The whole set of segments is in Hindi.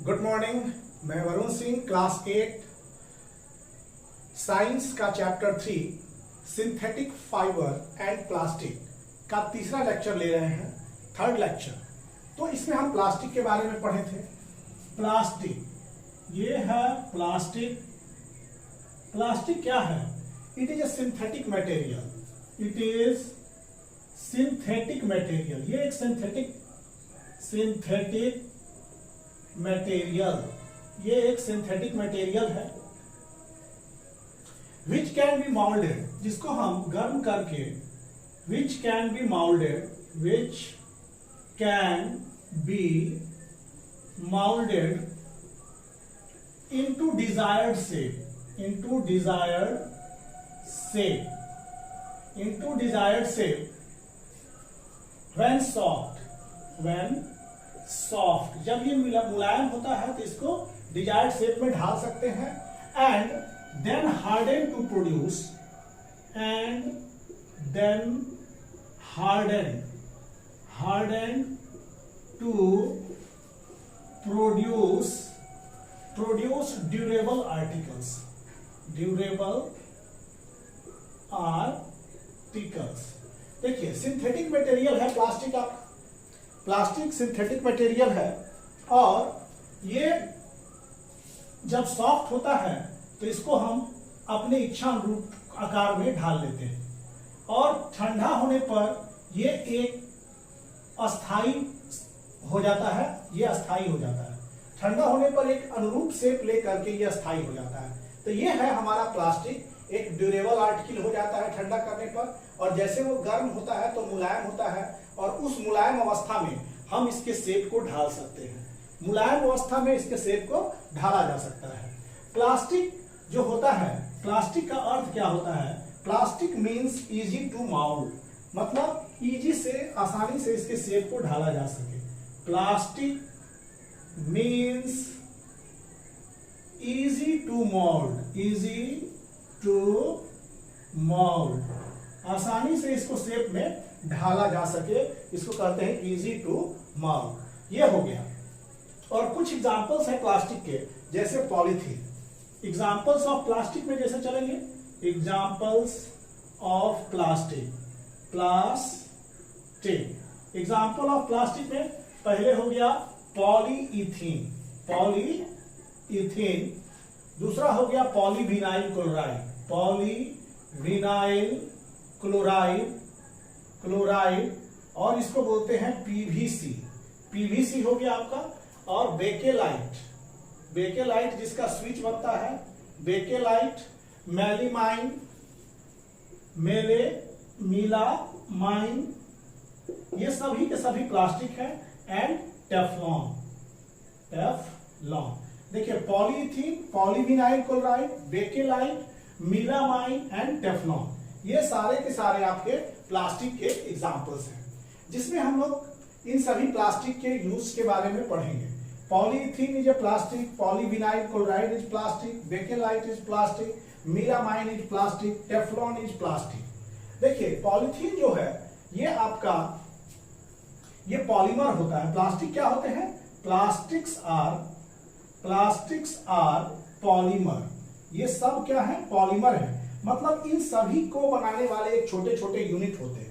Good morning. मैं वरुण सिंह, क्लास 8 साइंस का chapter 3 synthetic fibre and plastic का तीसरा लेक्चर ले रहे हैं, थर्ड लेक्चर। तो इसमें हम प्लास्टिक के बारे में पढ़े थे। प्लास्टिक, ये है प्लास्टिक। प्लास्टिक क्या है? It is A synthetic material. It is synthetic material. ये एक सिंथेटिक मटेरियल, ये एक सिंथेटिक मटेरियल है विच कैन बी माउल्डेड, जिसको हम गर्म करके which can be moulded into desired shape when soft, जब ये मुलायम होता है तो इसको डिजायर्ड शेप में ढाल सकते हैं। And then harden to produce durable articles। देखिए, सिंथेटिक मटेरियल है प्लास्टिक। आप प्लास्टिक सिंथेटिक मटेरियल है और ये जब सॉफ्ट होता है तो इसको हम अपने इच्छा अनुरूप आकार में ढाल लेते हैं और ठंडा होने पर ये एक अस्थाई हो जाता है। ये अस्थाई हो जाता है, ठंडा होने पर एक अनुरूप शेप लेकर के ये अस्थाई हो जाता है। तो ये है हमारा प्लास्टिक, एक ड्यूरेबल आर्टिकल हो जाता है ठंडा करने पर, और जैसे वो गर्म होता है तो मुलायम होता है और उस मुलायम अवस्था में हम इसके शेप को ढाल सकते हैं। मुलायम अवस्था में इसके शेप को ढाला जा सकता है। प्लास्टिक जो होता है, प्लास्टिक का अर्थ क्या होता है? Plastic means easy to mould, मतलब इजी से, आसानी से इसके शेप को ढाला जा सके। Plastic means easy to mould, आसानी से इसको शेप में ढाला जा सके, इसको कहते हैं इजी टू मोल्ड। ये हो गया। और कुछ एग्जांपल्स है प्लास्टिक के, जैसे पॉलीथीन। एग्जांपल्स ऑफ प्लास्टिक में जैसे चलेंगे, examples of plastic. Example of plastic में पहले हो गया पॉलीइथीन, दूसरा हो गया पॉलीविनाइल क्लोराइड, और इसको बोलते हैं पीवीसी हो गया आपका। और बेकेलाइट जिसका स्विच बनता है, बेकेलाइट, मेलामाइन, ये सभी के सभी प्लास्टिक है। And Teflon. देखिए, polythene, polyvinyl chloride, Bakelite, melamine and Teflon, ये सारे के सारे आपके प्लास्टिक के एग्जांपल्स हैं, जिसमें हम लोग इन सभी प्लास्टिक के यूज के बारे में पढ़ेंगे। Polythene is a plastic, polyvinyl chloride is plastic, bakelite is plastic, melamine is plastic, Teflon is plastic. देखिए, पॉलीथीन जो है ये आपका ये पॉलीमर होता है। प्लास्टिक क्या होते हैं? Plastics are polymer. ये सब क्या है? पॉलीमर है। मतलब इन सभी को बनाने वाले एक छोटे छोटे यूनिट होते हैं।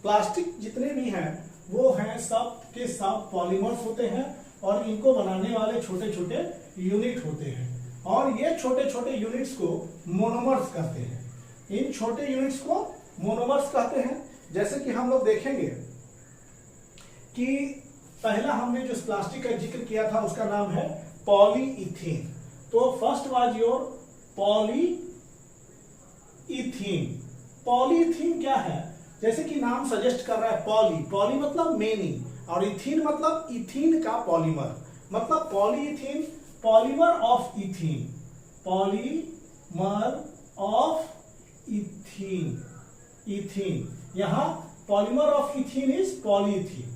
प्लास्टिक जितने भी हैं वो हैं, सब के सब पॉलीमर्स होते हैं और इनको बनाने वाले छोटे छोटे यूनिट होते हैं। और ये छोटे छोटे यूनिट्स को मोनोमर्स कहते हैं। इन छोटे यूनिट्स को मोनोमर्स कहते हैं। जैसे कि हम लोग देखेंगे कि पहला हमने जो प्लास्टिक का जिक्र किया था उसका नाम है पॉलीइथीन। तो फर्स्ट वाज योर पॉलीइथीन क्या है? जैसे कि नाम सजेस्ट कर रहा है, पॉली मतलब मेनी, और इथीन मतलब इथीन का पॉलीमर, मतलब पॉलीइथीन, पॉलीमर ऑफ इथीन। यहां polymer of ethene is polyethene.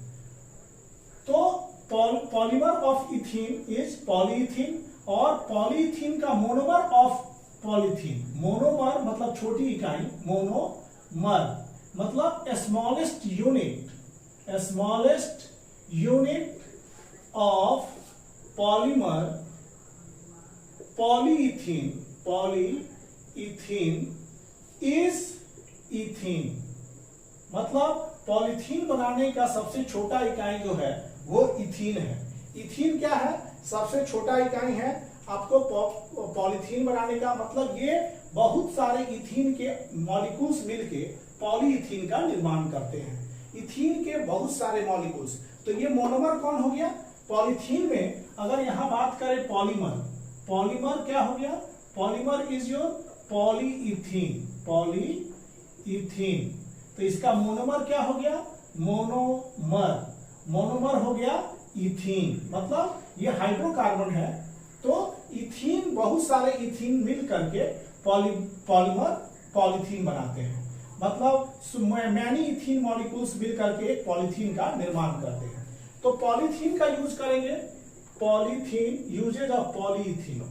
तो polymer of ethene is polyethene, और पॉलीइथीन का मोनोमर ऑफ पॉलीथीन, मोनोमर मतलब छोटी इकाई, मोनोमर मतलब smallest unit, of polyethylene। Polyethylene का मोनोमर ऑफ पॉलीथीन, मोनोमर मतलब छोटी इकाई, मोनोमर मतलब smallest unit, smallest unit of polymer polyethene, polyethene is ethene, मतलब पॉलीथीन बनाने का सबसे छोटा इकाई जो है वो इथीन है। इथीन क्या है? सबसे छोटा इकाई है। आपको पॉलीथीन बनाने का मतलब ये बहुत सारे इथीन के मॉलिक्यूल्स मिलके पॉलीइथीन का निर्माण करते हैं। इथीन के बहुत सारे मॉलिक्यूल्स, तो ये मोनोमर कौन हो गया? पॉलीथीन में अगर यहां बात करें पॉलीमर, पॉलीमर क्या हो गया? Polymer is your polyethene, polyethene. तो इसका मोनोमर क्या हो गया? मोनोमर, मोनोमर हो गया इथीन, मतलब ये हाइड्रोकार्बन है। तो इथीन, बहुत सारे इथीन मिल करके पॉलीमर पॉलीथीन बनाते हैं, मतलब मैनी इथीन मॉलिक्यूल्स मिल करके एक पॉलीथीन का निर्माण करते हैं। तो पॉलीथीन का यूज करेंगे, polythene, uses of polythene,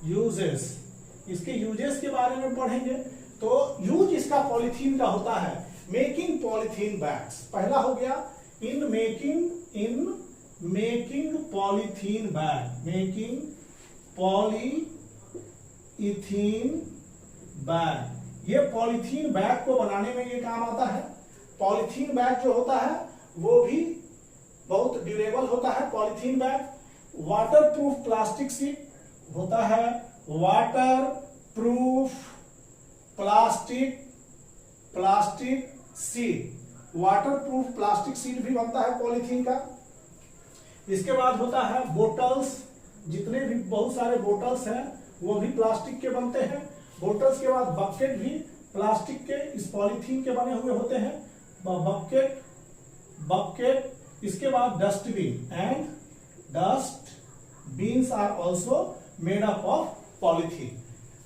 uses, इसके यूजेस के बारे में पढ़ेंगे। तो यूज इसका पॉलीथीन का होता है मेकिंग पॉलीथीन बैग्स। पहला हो गया in making polythene bag, making polyethene bag. ये पॉलीथीन बैग को बनाने में ये काम आता है। पॉलीथीन बैग जो होता है वो भी बहुत ड्यूरेबल होता है। Polythene bag water proof plastic sheet होता है, water proof plastic sheet, water proof plastic sheet भी बनता है पॉलीथीन का। इसके बाद होता है बोटल्स, जितने भी बहुत सारे बोटल्स हैं वो भी प्लास्टिक के बनते हैं। बोटल्स के बाद बकेट भी प्लास्टिक के, इस पॉलीथीन के बने हुए होते हैं, बकेट। इसके बाद dustbin, and dustbins are also made up of polythene.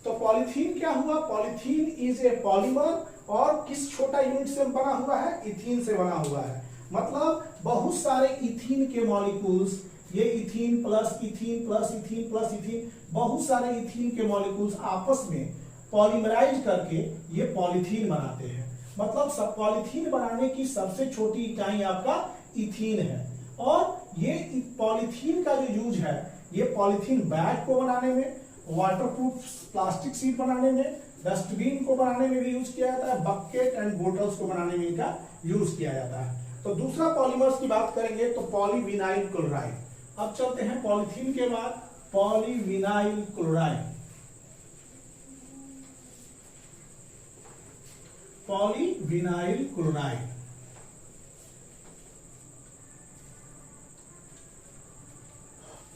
तो पॉलीथीन क्या हुआ? पॉलीथीन इज ए पॉलीमर, और किस छोटा यूनिट से बना हुआ है? इथीन से बना हुआ है। मतलब बहुत सारे इथीन के मॉलिक्यूल्स, ये ethene plus ethene plus ethene plus ethene, बहुत सारे इथीन के मॉलिक्यूल्स आपस में पॉलीमराइज करके ये पॉलीथीन बनाते हैं। मतलब सब पॉलीथीन बनाने की सबसे छोटी इकाई आपका इथीन है। और ये पॉलीथीन का जो यूज है, ये पॉलीथीन बैग को बनाने में, वाटरप्रूफ प्लास्टिक शीट बनाने में, डस्टबिन को बनाने में भी यूज किया जाता है, बकेट एंड बोटल्स को बनाने में इनका यूज किया जाता है। तो दूसरा पॉलीमर्स की बात करेंगे तो पॉलीविनाइल क्लोराइड। अब चलते हैं पॉलीथीन के बाद polyvinyl chloride. Polyvinyl chloride,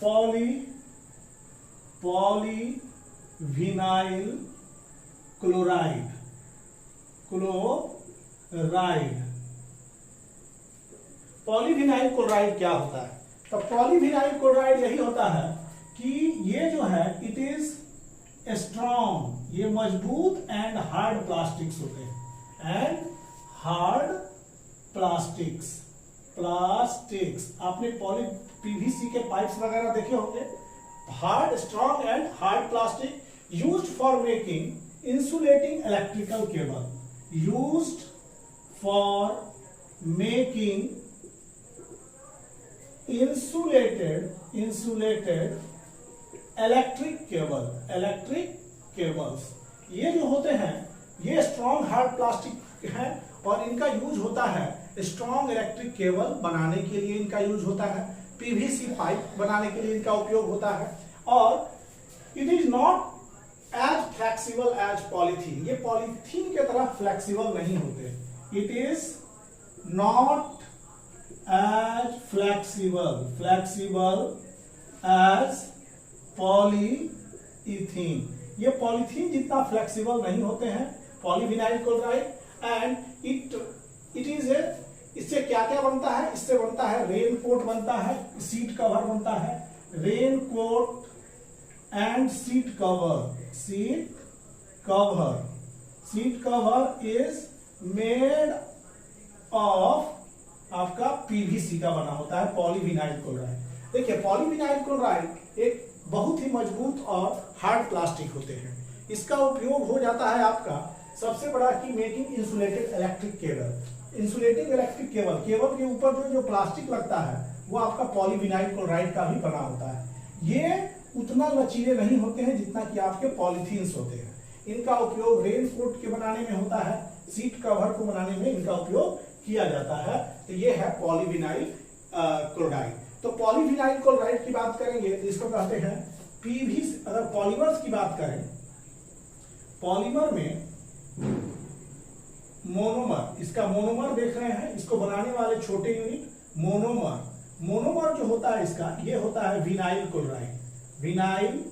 polyvinyl chloride, polyvinyl chloride क्या होता है? तो पॉलीविनाइल क्लोराइड यही होता है कि ये जो है इट इज स्ट्रॉन्ग, ये मजबूत एंड हार्ड प्लास्टिक्स होते हैं, एंड हार्ड प्लास्टिक्स। आपने पीवीसी के पाइप्स वगैरह देखे होंगे। Hard, strong and hard plastic used for making insulating electrical cable, used for making insulated electric cables. ये जो होते हैं ये स्ट्रॉन्ग हार्ड प्लास्टिक है, और इनका यूज होता है स्ट्रॉन्ग इलेक्ट्रिक केबल बनाने के लिए, इनका यूज होता है पीवीसी पाइप बनाने के लिए इनका उपयोग होता है। और it is not as flexible as polythene, ये पॉलीथीन के तरह फ्लेक्सिबल नहीं होते। It is not as flexible as polyethylene, ये पॉलीथीन जितना फ्लेक्सिबल नहीं होते हैं polyvinyl chloride. And it is a, इससे क्या क्या बनता है? इससे बनता है रेन कोट बनता है, सीट कवर बनता है, rain coat and seat cover is made of आपका पीवीसी का बना होता है पॉलीविनाइल क्लोराइड। देखिए पॉलीविनाइल क्लोराइड एक बहुत ही मजबूत और हार्ड प्लास्टिक होते हैं। इसका उपयोग हो जाता है आपका सबसे बड़ा कि making insulated electric cable. Insulating electric cable के ऊपर जो प्लास्टिक लगता है वो आपका पॉलीविनाइल क्लोराइड का भी बना होता है। ये उतना लचीले नहीं होते हैं जितना कि आपके पॉलीथीन्स होते हैं। इनका उपयोग रेनकोट के बनाने में होता है, सीट कवर को बनाने में इनका उपयोग किया जाता है। तो ये है पॉलीविनाइल क्लोराइड। तो पॉलीविनाइल क्लोराइड की बात करेंगे तो इसको कहते हैं पीवी। अगर पॉलीमर्स की बात करें, पॉलीमर में मोनोमर, इसका मोनोमर देख रहे हैं, इसको बनाने वाले छोटे यूनिट मोनोमर। मोनोमर जो होता है इसका, ये होता है विनाइल क्लोराइड। विनाइल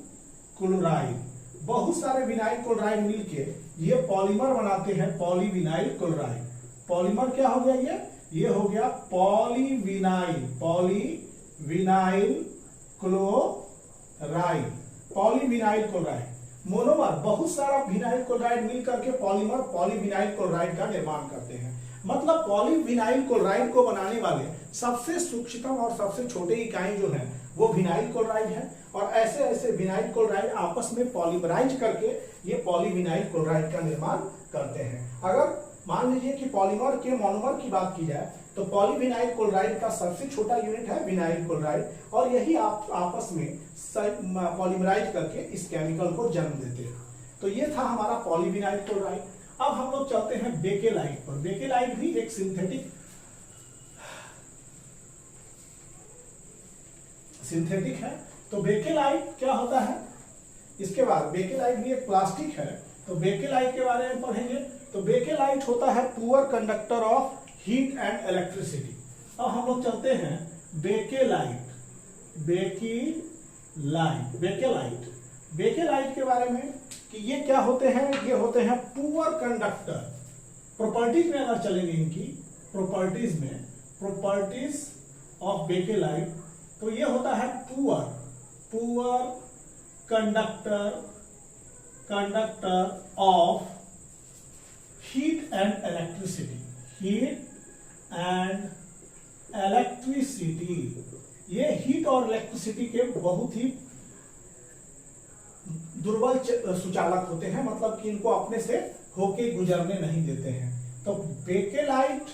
क्लोराइड, बहुत सारे विनाइल क्लोराइड मिलके ये पॉलीमर बनाते हैं, पॉलीविनाइल क्लोराइड। पॉलीमर क्या हो गया? ये हो गया polyvinyl, polyvinyl chloride, polyvinyl chloride. Monomer, बहुत सारा विनाइल क्लोराइड मिल करके पॉलीमर पॉलीविनाइल क्लोराइड का निर्माण करते हैं। मतलब पॉलीविनाइल क्लोराइड को बनाने वाले सबसे सूक्ष्मतम और सबसे छोटे इकाई जो है वो विनाइल क्लोराइड है, और ऐसे ऐसे विनाइल क्लोराइड आपस में पॉलीमराइज करके ये पॉलीविनाइल क्लोराइड का निर्माण करते हैं। अगर मान लीजिए कि पॉलीमर के मोनोमर की बात की जाए तो पॉलीविनाइल क्लोराइड का सबसे छोटा यूनिट है विनाइल क्लोराइड, और यही आप आपस में पॉलीमराइज करके इस केमिकल को जन्म देते हैं। तो ये था हमारा पॉलीविनाइल क्लोराइड। अब हम लोग चलते हैं बेकेलाइट पर। बेकेलाइट भी एक सिंथेटिक है। तो बेकेलाइट क्या होता है? इसके बाद बेकेलाइट भी एक प्लास्टिक है, तो बेकेलाइट के बारे में पढ़ेंगे। तो बेकेलाइट होता है poor conductor of heat and electricity. अब हम लोग चलते हैं बेकेलाइट। बेकेलाइट के बारे में कि ये क्या होते हैं? ये होते हैं पुअर कंडक्टर। प्रॉपर्टीज में अगर चलेंगे इनकी प्रॉपर्टीज में, प्रॉपर्टीज ऑफ बेकेलाइट, तो ये होता है poor conductor of heat and electricity. ये हीट और इलेक्ट्रिसिटी के बहुत ही दुर्बल सुचालक होते हैं, मतलब कि इनको अपने से होके गुजरने नहीं देते हैं। तो bakelite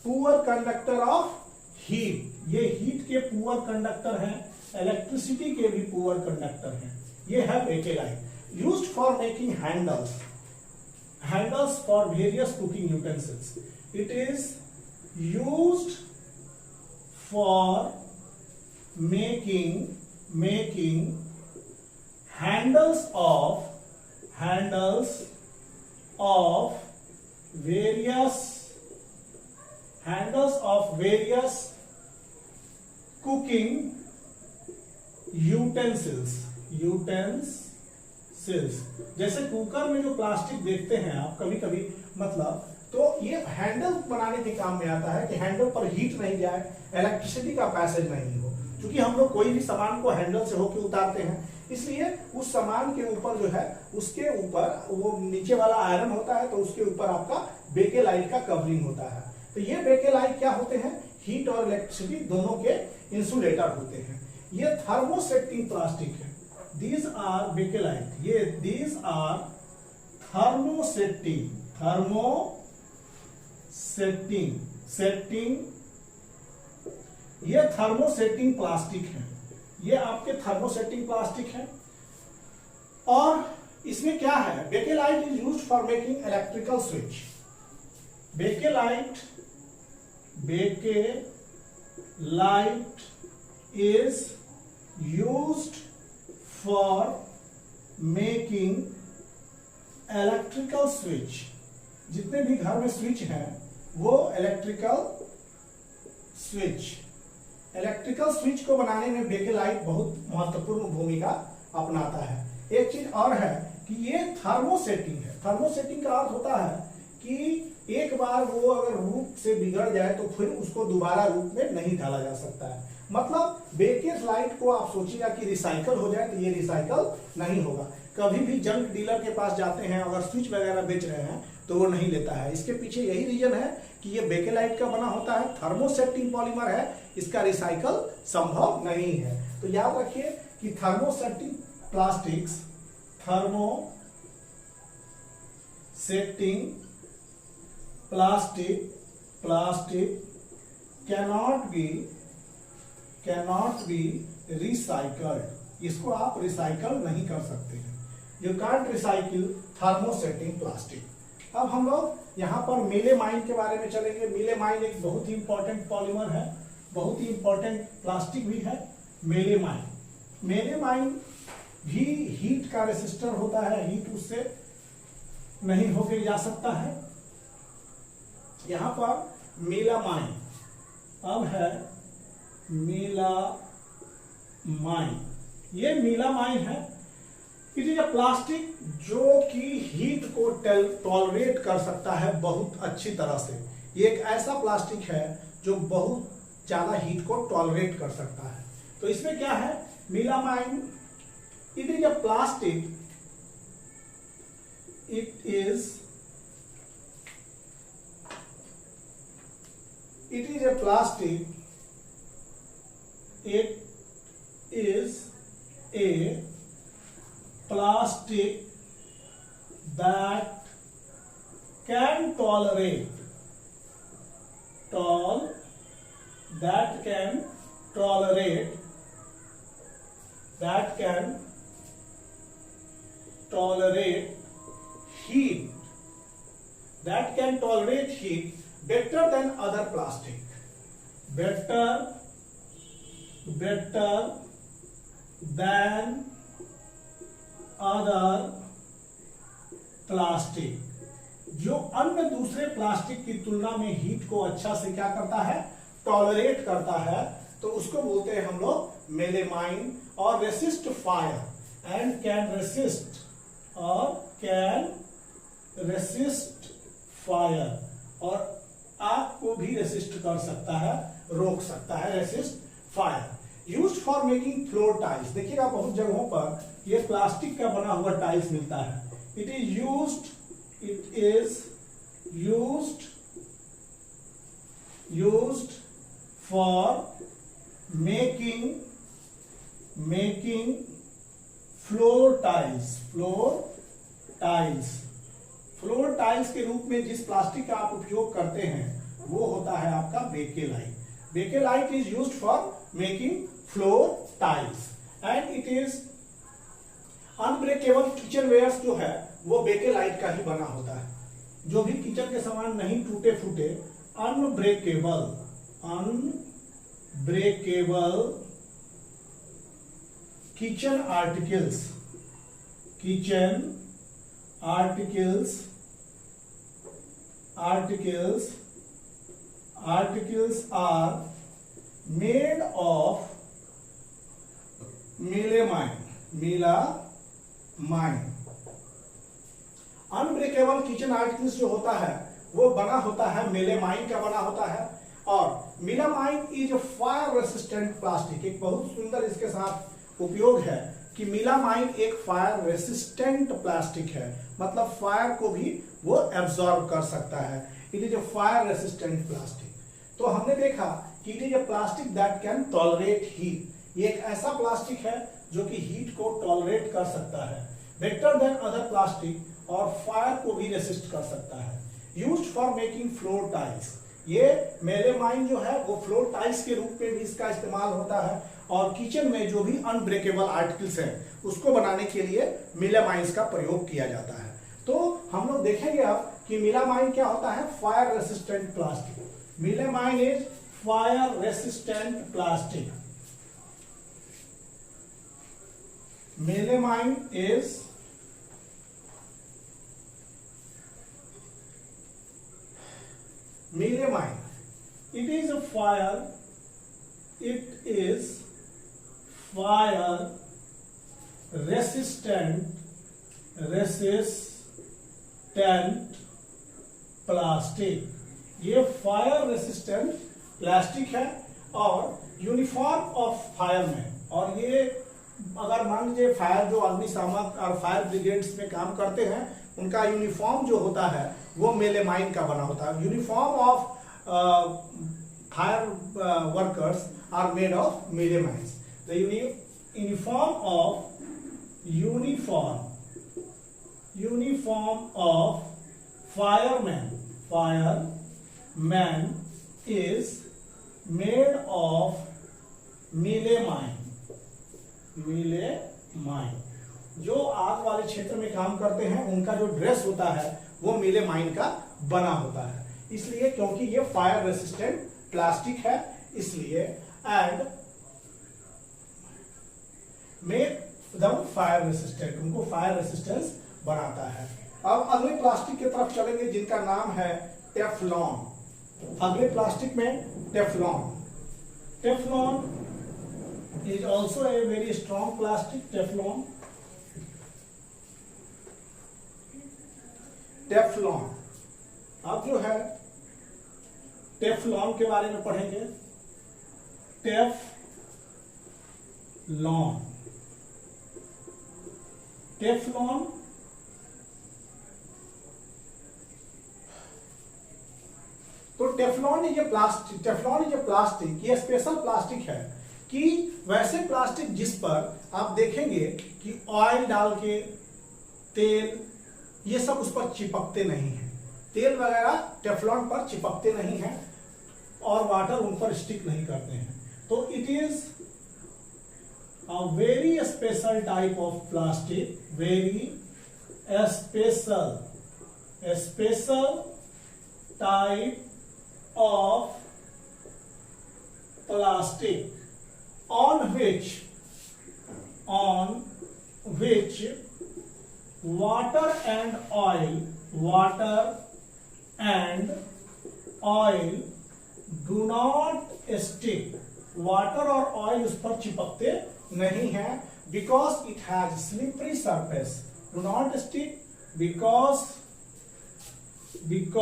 poor conductor of heat, ये हीट के पुअर कंडक्टर हैं, इलेक्ट्रिसिटी के भी पुअर कंडक्टर हैं। ये है bakelite. Used for making handles for various cooking utensils. It is used for making handles of various cooking utensils। जैसे कुकर में जो प्लास्टिक देखते हैं आप कभी कभी, मतलब तो ये हैंडल बनाने के काम में आता है कि हैंडल पर हीट नहीं जाए, इलेक्ट्रिसिटी का पैसेज नहीं हो। क्योंकि हम लोग कोई भी सामान को हैंडल से होकर उतारते हैं, इसलिए उस सामान के ऊपर जो है उसके ऊपर वो नीचे वाला आयरन होता है, तो उसके ऊपर आपका बेकेलाइट का कवरिंग होता है। तो ये बेकेलाइट क्या होते हैं? हीट और इलेक्ट्रिसिटी दोनों के इंसुलेटर होते हैं। ये थर्मोसेटिंग प्लास्टिक है। These are bakelite, these are thermosetting ये थर्मोसेटिंग प्लास्टिक है। ये आपके थर्मोसेटिंग प्लास्टिक है। और इसमें क्या है? Bakelite is used for making electrical switch. Bakelite is used for making electrical switch। जितने भी घर में स्विच हैं वो इलेक्ट्रिकल स्विच को बनाने में बेकेलाइट बहुत महत्वपूर्ण भूमिका अपनाता है। एक चीज और है कि ये थर्मोसेटिंग है। थर्मोसेटिंग का अर्थ होता है कि एक बार वो अगर रूप से बिगड़ जाए तो फिर उसको दोबारा रूप में नहीं ढाला जा सकता है। मतलब बेकेलाइट को आप सोचिएगा कि रिसाइकल हो जाए, तो ये रिसाइकल नहीं होगा। कभी भी जंक डीलर के पास जाते हैं, अगर स्विच वगैरह बेच रहे हैं तो वो नहीं लेता है। इसके पीछे यही रीजन है कि ये बेकेलाइट का बना होता है, थर्मोसेटिंग पॉलीमर है, इसका रिसाइकल संभव नहीं है। तो याद रखिए कि thermosetting plastic cannot be recycled। इसको आप रिसाइकल नहीं कर सकते हैं। You can't recycle thermosetting plastic. अब हम लोग यहाँ पर मेलेमाइन के बारे में चलेंगे। मेलेमाइन एक बहुत ही इंपॉर्टेंट पॉलीमर है, बहुत ही इंपॉर्टेंट प्लास्टिक भी है मेलेमाइन। मेलेमाइन भी हीट का रेसिस्टर होता है, हीट उससे नहीं होके जा सकता है। यहां पर मेलामाइन, अब है मेलामाइन, ये मेलामाइन है। इट इज अ प्लास्टिक जो कि हीट को टॉलरेट कर सकता है बहुत अच्छी तरह से। ये एक ऐसा प्लास्टिक है जो बहुत ज्यादा हीट को टॉलरेट कर सकता है। तो इसमें क्या है, melamine, it is a plastic, it is a plastic, it is a plastic that can tolerate heat better than other plastic, better than other plastic, जो अन्य दूसरे प्लास्टिक की तुलना में हीट को अच्छा से क्या करता है, टॉलरेट करता है। तो उसको बोलते हैं हम लोग मेलेमाइन। और resist fire and can resist fire, और आग को भी रेसिस्ट कर सकता है, रोक सकता है, resist fire. Used for making floor tiles. देखिएगा बहुत जगहों पर ये प्लास्टिक का बना हुआ टाइल्स मिलता है। It is used for making floor tiles के रूप में जिस प्लास्टिक का आप उपयोग करते हैं वो होता है आपका bakelite. Bakelite is used for making floor tiles and it is unbreakable. Kitchen wares जो है वो बेकेलाइट का ही बना होता है। जो भी किचन के सामान नहीं टूटे फूटे, unbreakable kitchen articles are made of melamine. Unbreakable kitchen articles जो होता है वो बना होता है मेलेमाइन का बना होता है। और melamine is a fire resistant plastic. एक बहुत सुंदर इसके साथ उपयोग है कि मेलामाइन एक फायर रेसिस्टेंट प्लास्टिक है, मतलब फायर को भी वो एब्जॉर्ब कर सकता है। It is a fire resistant plastic. तो हमने देखा कि it is a plastic that can tolerate heat. ये एक ऐसा प्लास्टिक है जो कि हीट को टॉलरेट कर सकता है, बेटर देन अदर प्लास्टिक, और फायर को भी रेसिस्ट कर सकता है। Used for making floor tiles. ये मेलेमाइन जो है वो फ्लोर टाइल्स के रूप में भी इसका इस्तेमाल होता है, और किचन में जो भी अनब्रेकेबल आर्टिकल्स हैं उसको बनाने के लिए मेलामाइन का प्रयोग किया जाता है। तो हम लोग देखेंगे अब कि मेलामाइन क्या होता है, fire resistant plastic. Melamine is fire resistant plastic. Melamine is melamine. It is fire resistant plastic. ये फायर रेसिस्टेंट प्लास्टिक है और यूनिफॉर्म ऑफ फायरमैन। और ये अगर मान लीजिए फायर जो अग्निशामक और फायर ब्रिगेड्स में काम करते हैं उनका यूनिफॉर्म जो होता है वो मेलेमाइन का बना होता है। Uniform of fire workers are made of melamine. The uniform of fireman is made of melamine. Melamine. जो आग वाले क्षेत्र में काम करते हैं उनका जो ड्रेस होता है वो मीलेमाइन का बना होता है, इसलिए क्योंकि ये फायर रेसिस्टेंट प्लास्टिक है इसलिए, and make them fire resistant, उनको फायर रेसिस्टेंस बनाता है। अब अगले प्लास्टिक की तरफ चलेंगे जिनका नाम है टेफ्लॉन। अगले प्लास्टिक में Teflon. Teflon is also a very strong plastic. Teflon अब जो है टेफ्लॉन के बारे में पढ़ेंगे। टेफ्लॉन तो टेफ्लॉन ये प्लास्टिक ये स्पेशल प्लास्टिक है कि वैसे प्लास्टिक जिस पर आप देखेंगे कि ऑयल डाल के, तेल, ये सब उस पर चिपकते नहीं है, तेल वगैरह टेफ्लॉन पर चिपकते नहीं है और वाटर उन पर स्टिक नहीं करते हैं। तो it is a very special type of plastic, very special type of plastic on which water and oil do not stick, water और oil उस पर चिपकते नहीं है, because it has slippery surface, do not stick because it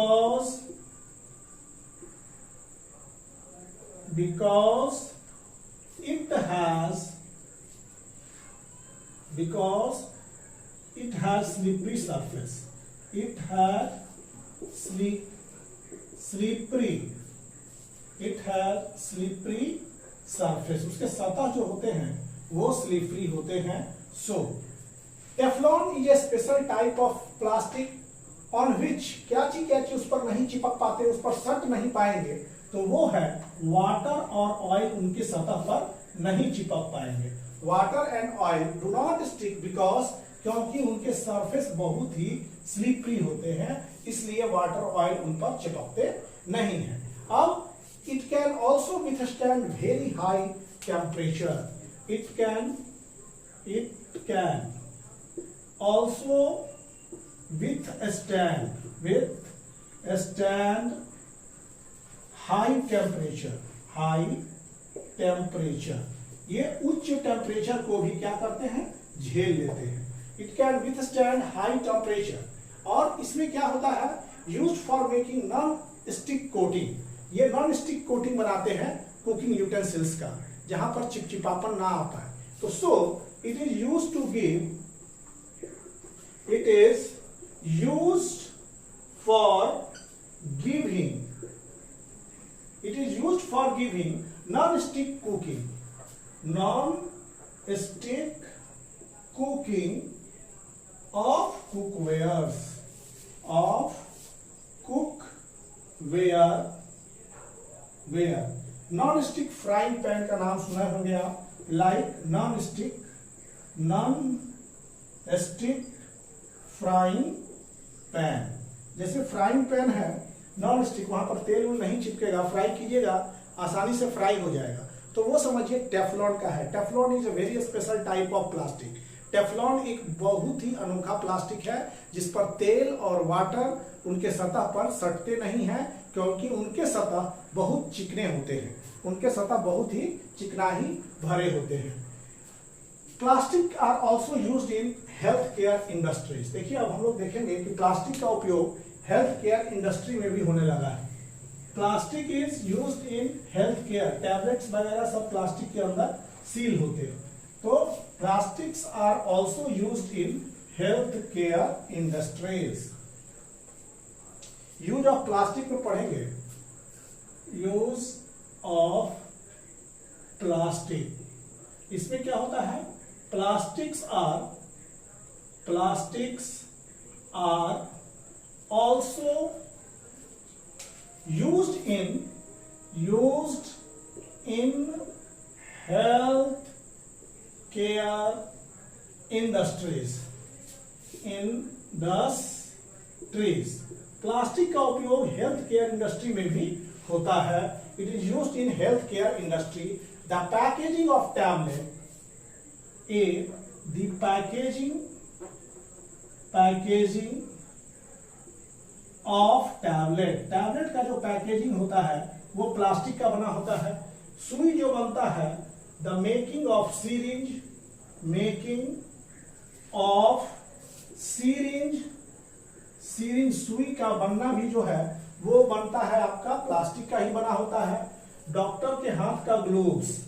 has slippery surface, it has slippery surface, उसके सतह जो होते हैं वो स्लिपरी होते हैं। So Teflon is a special type of plastic on which क्या चीज उस पर नहीं चिपक पाते, उस पर सट नहीं पाएंगे, तो वो है वाटर और ऑयल उनकी सतह पर नहीं चिपक पाएंगे। Water and oil do not stick because, क्योंकि उनके सरफेस बहुत ही स्लिपरी होते हैं, इसलिए वाटर ऑयल उन पर चिपकते नहीं है। अब it can also withstand very high temperature, it can also withstand high temperature, ये उच्च टेम्परेचर को भी क्या करते हैं, झेल लेते हैं। It can withstand high temperature, और इसमें क्या होता है, used for making non stick coating, ये नॉन स्टिक कोटिंग बनाते हैं कुकिंग यूटेंसिल्स का, जहां पर चिपचिपापन ना आ पाए। तो so it is used to give, it is used for giving non-stick cooking of cookware। non-stick frying pan का नाम सुना होंगे आप, like non-stick फ्राइंग पैन, जैसे फ्राइंग पैन है नॉन स्टिक, वहां पर तेल नहीं चिपकेगा, फ्राई कीजिएगा आसानी से फ्राई हो जाएगा, तो वो समझिए टेफ्लॉन का है। Teflon is a very special type of plastic. Teflon एक बहुत ही अनोखा प्लास्टिक है जिस पर तेल और वाटर उनके सतह पर सटते नहीं है, क्योंकि उनके सतह बहुत चिकने होते हैं, उनके सतह बहुत ही चिकनाई भरे होते हैं। Plastic are also used in health care industries. देखिए अब हम लोग देखेंगे कि प्लास्टिक का उपयोग हेल्थ केयर इंडस्ट्री में भी होने लगा है। Plastic is used in health care, tablets वगैरह सब प्लास्टिक के अंदर सील होते हैं। तो plastics are also used in health care industries. Use of plastic में पढ़ेंगे, यूज ऑफ प्लास्टिक, इसमें क्या होता है, plastics are also used in health care industries. Plastic का उपयोग हेल्थ केयर इंडस्ट्री में भी होता है। It is used in health care industry. The packaging of tablet the packaging of tablet का जो पैकेजिंग होता है वो प्लास्टिक का बना होता है। सुई जो बनता है, द मेकिंग ऑफ सीरिंज सुई का बनना भी जो है वो बनता है आपका प्लास्टिक का ही बना होता है। डॉक्टर के हाथ का ग्लोव्स,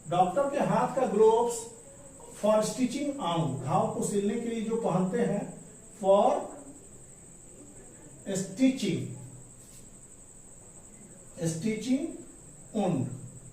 डॉक्टर के हाथ का ग्लोव्स फॉर स्टिचिंग आउट, घाव को सिलने के लिए जो पहनते हैं, फॉर स्टिचिंग उंड,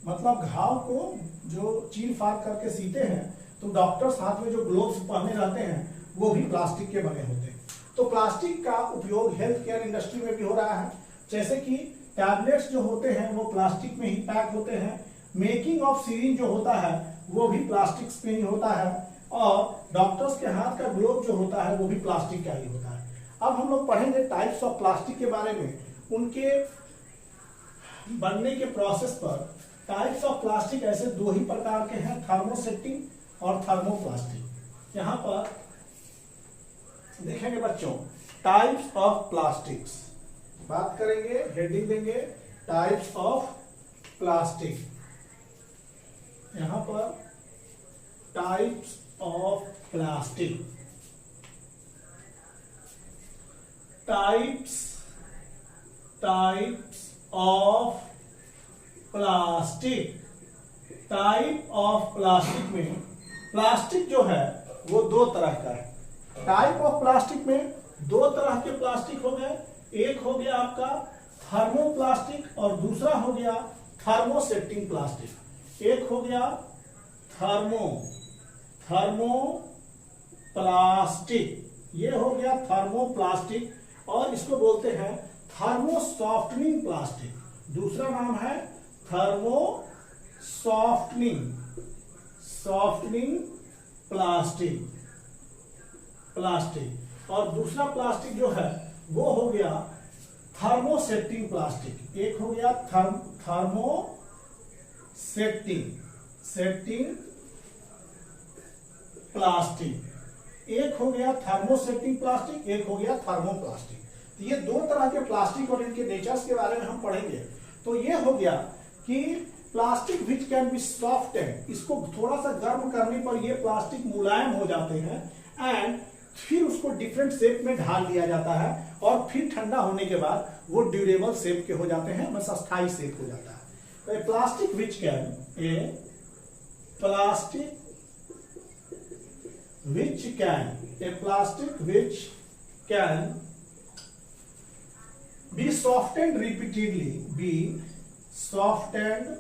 मतलब घाव को जो चीर फाड़ करके सीते हैं, तो डॉक्टर्स हाथ में जो ग्लोव्स पहने रहते हैं वो भी प्लास्टिक के बने होते हैं। तो प्लास्टिक का उपयोग हेल्थ केयर इंडस्ट्री में भी हो रहा है। जैसे कि टैबलेट्स जो होते हैं वो प्लास्टिक में ही पैक होते हैं। मेकिंग ऑफ सीरिंज जो होता है वो भी प्लास्टिक में ही होता है। और डॉक्टर्स के हाथ का ग्लोव जो होता है वो भी प्लास्टिक का ही होता है। अब हम लोग पढ़ेंगे टाइप्स ऑफ प्लास्टिक के बारे में, उनके बनने के प्रोसेस पर। टाइप्स ऑफ प्लास्टिक ऐसे दो ही प्रकार के हैं, थर्मोसेटिंग और थर्मोप्लास्टिक। यहां पर देखेंगे बच्चों, टाइप्स ऑफ प्लास्टिक्स बात करेंगे, हेडिंग देंगे टाइप्स ऑफ प्लास्टिक। यहां पर types of plastic, types of plastic. Type of plastic में प्लास्टिक जो है वो दो तरह का है। टाइप ऑफ प्लास्टिक में दो तरह के प्लास्टिक हो गए, एक हो गया आपका थर्मोप्लास्टिक और दूसरा हो गया थर्मोसेटिंग प्लास्टिक। एक हो गया थर्मोप्लास्टिक, ये हो गया थर्मोप्लास्टिक, और इसको बोलते हैं थर्मोसॉफ्टनिंग प्लास्टिक। दूसरा नाम है थर्मोसॉफ्टनिंग प्लास्टिक। और दूसरा प्लास्टिक जो है वो हो गया थर्मोसेटिंग प्लास्टिक। एक हो गया थर्मोसेटिंग प्लास्टिक, एक हो गया थर्मोसेटिंग प्लास्टिक, एक हो गया थर्मोप्लास्टिक। तो ये दो तरह के प्लास्टिक और इनके नेचर्स के बारे में हम पढ़ेंगे। तो ये हो गया कि plastic which can B softened, इसको थोड़ा सा गर्म करने पर ये प्लास्टिक मुलायम हो जाते हैं, एंड फिर उसको डिफरेंट शेप में ढाल दिया जाता है, और फिर ठंडा होने के बाद वो ड्यूरेबल शेप के हो जाते हैं, मतलब अस्थायी शेप हो जाता है। तो plastic which can be softened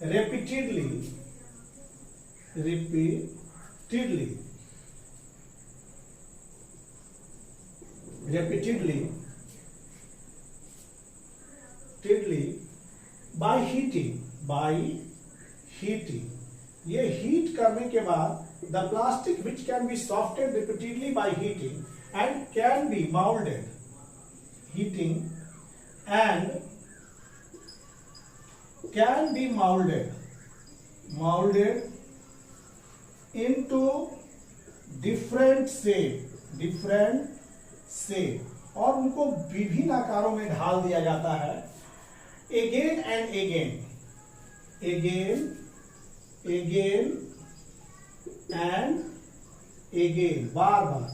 repeatedly, by heating, ये हीट करने के बाद the plastic which can be softened repeatedly by heating and can be molded into different shape, और उनको विभिन्न आकारों में ढाल दिया जाता है, again and again, बार बार।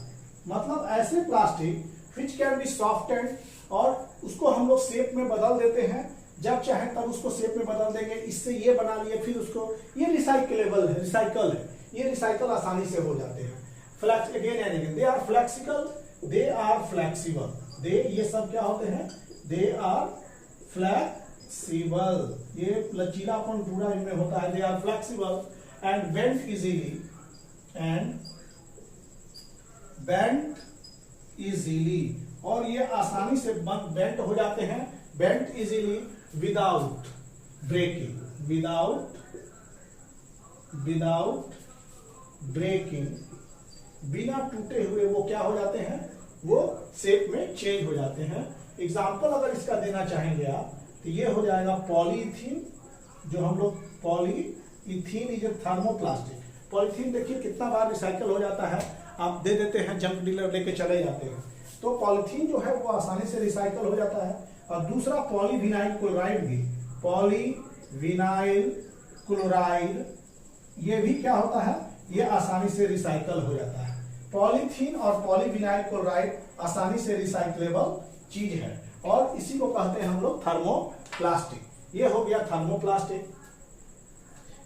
मतलब ऐसे plastic which can be softened, और उसको हम लोग शेप में बदल देते हैं, जब चाहे तब उसको शेप में बदल देंगे। इससे ये बना लिए, फिर उसको, ये रिसाइकल है, ये रिसाइकल आसानी से हो जाते हैं। Again and again, they are flexible, ये सब क्या होते हैं, दे आर फ्लेक्सिबल, ये लचीलापन पूरा इनमें होता है। They are flexible and bend easily, और ये आसानी से बेंट हो जाते हैं। Bent easily breaking, without breaking, बिना टूटे हुए वो क्या हो जाते हैं, वो शेप में चेंज हो जाते हैं। एग्जाम्पल अगर इसका देना चाहेंगे आप तो ये हो जाएगा पॉलीथीन, जो हम लोग polyethene is a thermoplastic. Polythene देखिए कितना बार रिसाइकल हो जाता है, आप दे देते हैं, जंक डीलर लेके चले जाते हैं, तो पॉलीथीन जो है वो आसानी से रिसाइकल हो जाता है। और दूसरा पॉलीविनाइल क्लोराइड भी, पॉलीविनाइल क्लोराइड ये भी क्या होता है, ये आसानी से रिसाइकल हो जाता है। पॉलीथीन और पॉलीविनाइल क्लोराइड आसानी से रिसाइकलेबल चीज है और इसी को कहते हैं हम लोग थर्मोप्लास्टिक। ये हो गया थर्मोप्लास्टिक।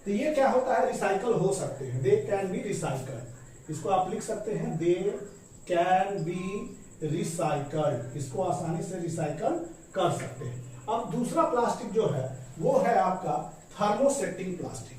तो ये क्या होता है, रिसाइकल हो सकते हैं, दे कैन बी रिसाइकल्ड। इसको आप लिख सकते हैं, दे कैन बी रिसाइकल्ड, इसको आसानी से रिसाइकल कर सकते हैं। अब दूसरा प्लास्टिक जो है वो है आपका थर्मोसेटिंग प्लास्टिक।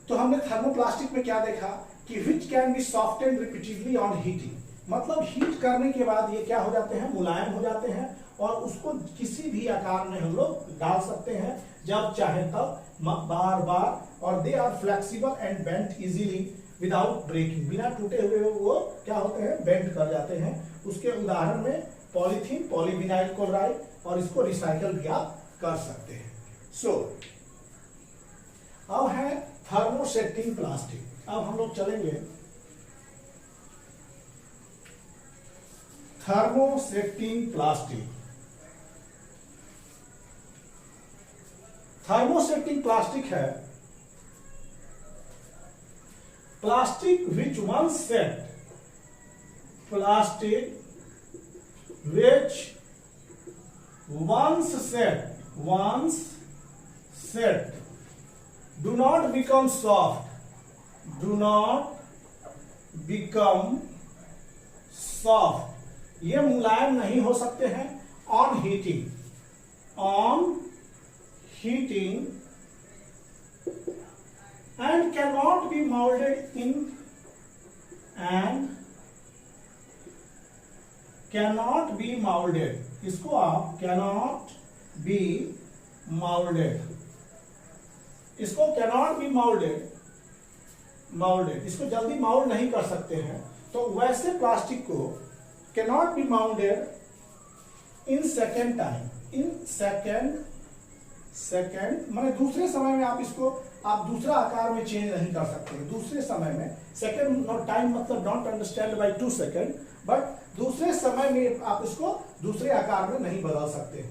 तो हमने थर्मोप्लास्टिक में क्या देखा कि विच can B softened repeatedly on heating, मतलब हीट करने के बाद ये क्या हो जाते हैं, मुलायम हो जाते हैं और उसको किसी भी आकार में हम लोग डाल सकते हैं जब चाहे तब, बार बार। और they are flexible and bent easily without breaking, बिना टूटे हुए वो क्या होते हैं, बेंड कर जाते हैं। उसके उदाहरण में पॉलीथीन, पॉलीविनाइल क्लोराइड, और इसको रिसाइकल भी आप कर सकते हैं। सो अब है थर्मोसेटिंग प्लास्टिक। अब हम लोग चलेंगे थर्मोसेटिंग प्लास्टिक। थर्मोसेटिंग प्लास्टिक है plastic which once set, plastic which once set do not become soft, ये मुलायम नहीं हो सकते हैं on heating and cannot be molded in इसको आप cannot be molded, इसको जल्दी माउल्ड नहीं कर सकते हैं। तो वैसे प्लास्टिक को cannot be molded in second माने दूसरे समय में आप इसको दूसरा आकार में चेंज नहीं कर सकते। दूसरे समय में, सेकेंड टाइम मतलब don't understand by 2 second, but दूसरे समय में आप इसको दूसरे आकार में नहीं बदल सकते।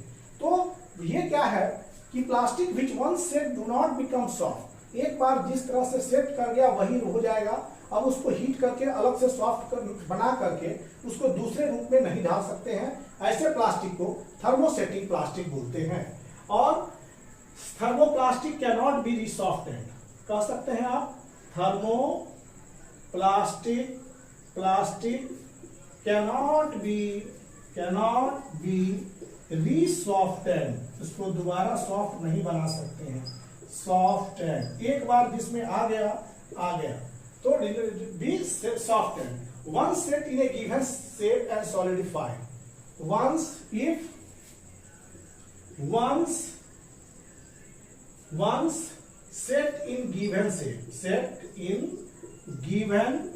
तो ये क्या है कि plastic which once set do not become soft, एक बार जिस तरह से सेट कर गया वही हो जाएगा। अब उसको हीट करके अलग से सॉफ्ट बना करके उसको दूसरे रूप में नहीं ढाल सकते हैं। ऐसे प्लास्टिक को थर्मोसेटिंग प्लास्टिक बोलते हैं। और थर्मोप्लास्टिक कैनॉट बी रिसॉफ्टेंड, कह सकते हैं आप प्लास्टिक कैनॉट बी रिसॉफ्टेंड, इसको दोबारा सॉफ्ट नहीं बना सकते हैं। सॉफ्टेंड एक बार जिसमें आ गया तो be softened. once set in a given shape and solidified, once set in given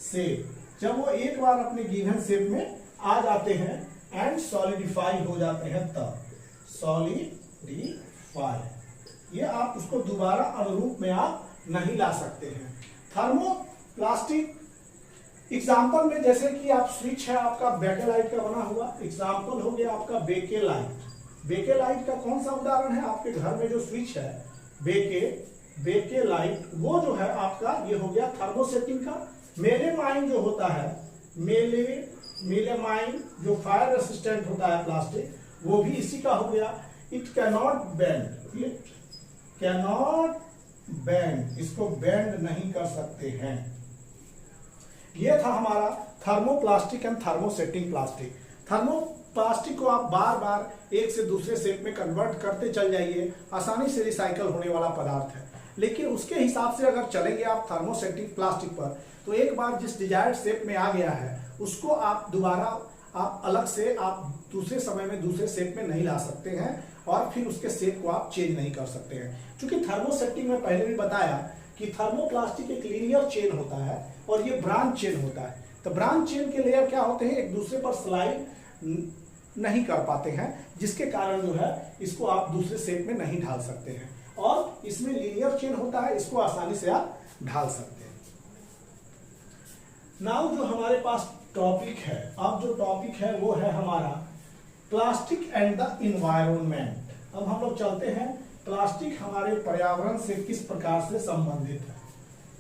shape, जब वो एक बार अपने गिवन शेप में आ जाते हैं एंड सॉलिडिफाई हो जाते हैं, तब सॉलिडिफाई, ये आप उसको दोबारा अनुरूप में आप नहीं ला सकते हैं। थर्मोप्लास्टिक एग्जाम्पल में जैसे कि आप स्विच है आपका बेकेलाइट का बना हुआ, एग्जाम्पल हो गया आपका बेकेलाइट। बेकेलाइट का कौन सा उदाहरण है, आपके घर में जो स्विच है बेकेलाइट, वो जो है आपका ये हो गया थर्मोसेटिंग का। मेलेमाइन जो होता है, मेलेमाइन जो फायर रेसिस्टेंट होता है प्लास्टिक, वो भी इसी का हो गया। इट कैनॉट बेंड, इसको बेंड नहीं कर सकते हैं। ये था हमारा thermoplastic and thermosetting plastic. Thermoplastic को आप बार बार एक से दूसरे शेप में कन्वर्ट करते चल जाइए, आसानी से रिसाइकल होने वाला पदार्थ है। लेकिन उसके हिसाब से अगर चलेंगे आप थर्मोसेटिक प्लास्टिक पर, तो एक बार जिस डिजायर्ड शेप में आ गया है उसको आप दोबारा आप अलग से आप दूसरे समय में दूसरे शेप में नहीं ला सकते हैं। और फिर उसके शेप को आप चेंज नहीं कर सकते हैं। क्योंकि थर्मोसेप्टिक में पहले भी बताया कि थर्मोप्लास्टिक एक लीनियर चेन होता है और ये ब्रांच चेन होता है। तो ब्रांच चेन के लेयर क्या होते हैं, एक दूसरे पर स्लाइड नहीं कर पाते हैं, जिसके कारण जो है इसको आप दूसरे शेप में नहीं ढाल सकते हैं। और इसमें लीनियर चेन होता है, इसको आसानी से आप ढाल सकते हैं। नाउ जो हमारे पास टॉपिक है, अब जो टॉपिक है वो है हमारा प्लास्टिक एंड द इन्वायरमेंट। अब हम लोग चलते हैं प्लास्टिक हमारे पर्यावरण से किस प्रकार से संबंधित है।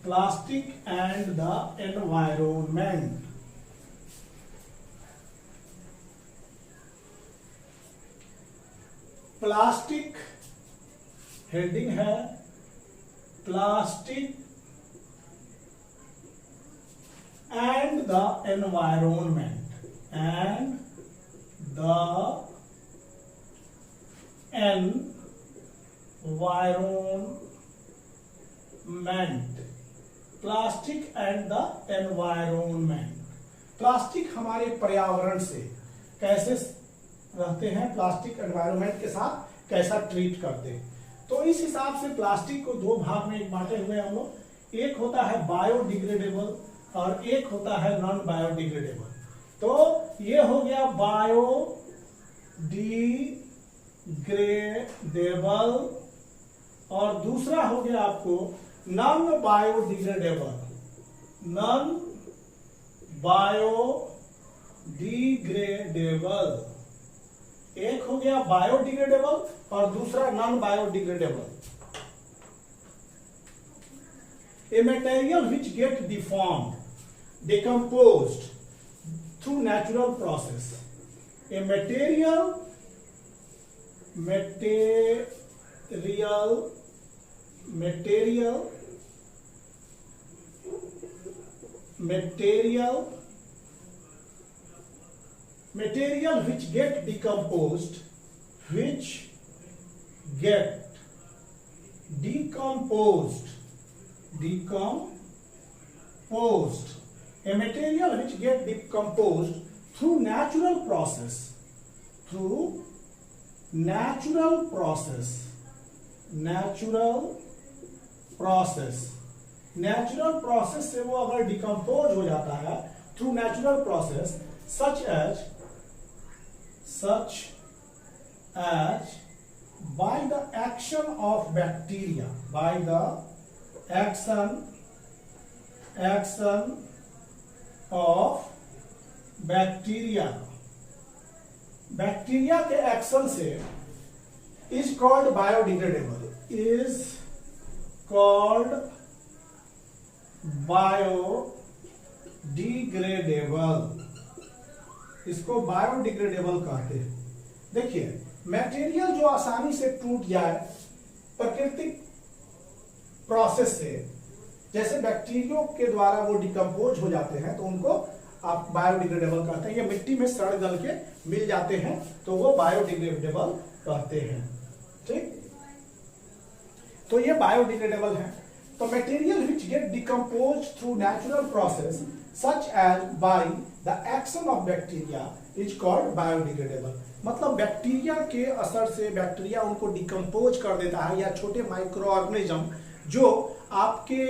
Plastic and the environment. Plastic heading है plastic and the environment, and the environment. Plastic and the environment. Plastic हमारे पर्यावरण से कैसे रहते हैं, प्लास्टिक एनवायरमेंट के साथ कैसा ट्रीट करते हैं। तो इस हिसाब से प्लास्टिक को दो भाग में बांटे हुए हम लोग। एक होता है बायोडिग्रेडेबल और एक होता है नॉन बायोडिग्रेडेबल। तो ये हो गया बायोडिग्रेडेबल और दूसरा हो गया आपको नॉन बायोडिग्रेडेबल। नॉन बायोडिग्रेडेबल, एक हो गया बायोडिग्रेडेबल और दूसरा non biodegradable. A material which get deformed, decomposed through natural process. A material which get decomposed, a material which get decomposed through natural process, natural process से वो अगर डिकम्पोज हो जाता है through natural process, such as by the action of bacteria, by the action of bacteria के एक्शन से is called biodegradable, इसको बायोडिग्रेडेबल कहते हैं। देखिए मटेरियल जो आसानी से टूट जाए प्राकृतिक प्रोसेस से, जैसे बैक्टीरिया के द्वारा वो डिकम्पोज हो जाते हैं, तो उनको आप बायोडिग्रेडेबल कहते हैं। ये मिट्टी में सड़ गल के मिल जाते हैं तो वो बायोडिग्रेडेबल कहते हैं। ठीक, तो ये बायोडिग्रेडेबल है। तो material which get decompose through natural process such as by the action of bacteria is called biodegradable. मतलब बैक्टीरिया के असर से बैक्टीरिया उनको डिकम्पोज कर देता है, या छोटे माइक्रो ऑर्गेनिज्म जो आपके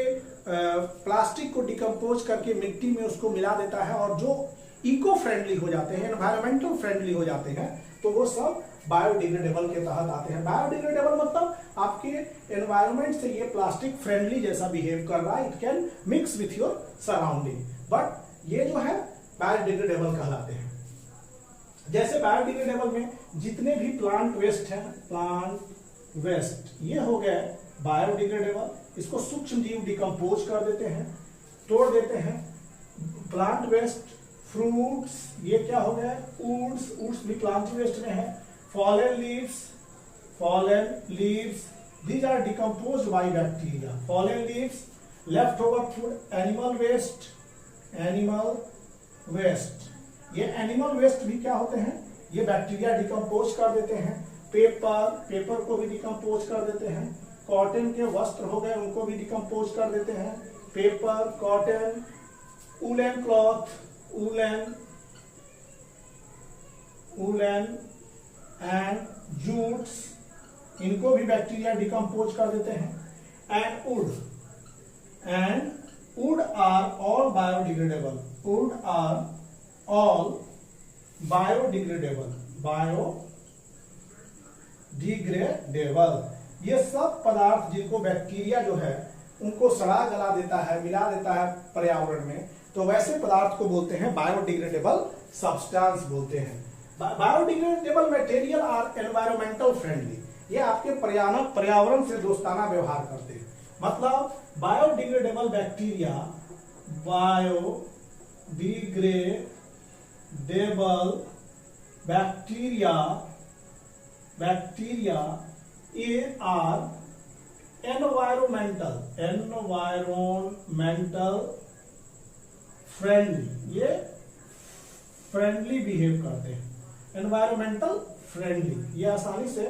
प्लास्टिक को डिकम्पोज करके मिट्टी में उसको मिला देता है और जो इको फ्रेंडली हो जाते हैं, एनवायरमेंटल फ्रेंडली हो जाते हैं, तो वो सब बायोडिग्रेडेबल के तहत आते हैं। बायोडिग्रेडेबल मतलब आपके एनवायरमेंट से ये प्लास्टिक फ्रेंडली जैसा बिहेव कर रहा है, it can mix with your surrounding, but ये जो है बायोडिग्रेडेबल कहलाते हैं। जैसे बायोडिग्रेडेबल में जितने भी प्लांट वेस्ट है, प्लांट वेस्ट ये हो गया बायोडिग्रेडेबल। इसको सूक्ष्म जीव डिकम्पोज कर देते हैं, तोड़ देते हैं। प्लांट वेस्ट, फ्रूट्स, ये क्या हो गया, वुड्स भी प्लांट वेस्ट में है। Fallen leaves, these are decomposed by bacteria. Fallen leaves, leftover food, animal waste, ये एनिमल वेस्ट भी क्या होते हैं, ये बैक्टीरिया डिकम्पोज कर देते हैं। पेपर को भी डिकम्पोज कर देते हैं। कॉटन के वस्त्र हो गए, उनको भी डिकम्पोज कर देते हैं। Paper, cotton, woollen cloth, woollen and jutes, इनको भी बैक्टीरिया डिकम्पोज कर देते हैं, and wood are all biodegradable, wood are all biodegradable, ये सब पदार्थ जिनको बैक्टीरिया जो है उनको सड़ा जला देता है, मिला देता है पर्यावरण में, तो वैसे पदार्थ को बोलते हैं बायोडिग्रेडेबल सब्सटेंस बोलते हैं। Biodegradable material are environmental friendly, ये आपके पर्यावरण से दोस्ताना व्यवहार करते हैं। मतलब biodegradable bacteria, biodegradable bacteria are environmental friendly, ये फ्रेंडली बिहेव करते हैं, एनवायरमेंटल फ्रेंडली, ये आसानी से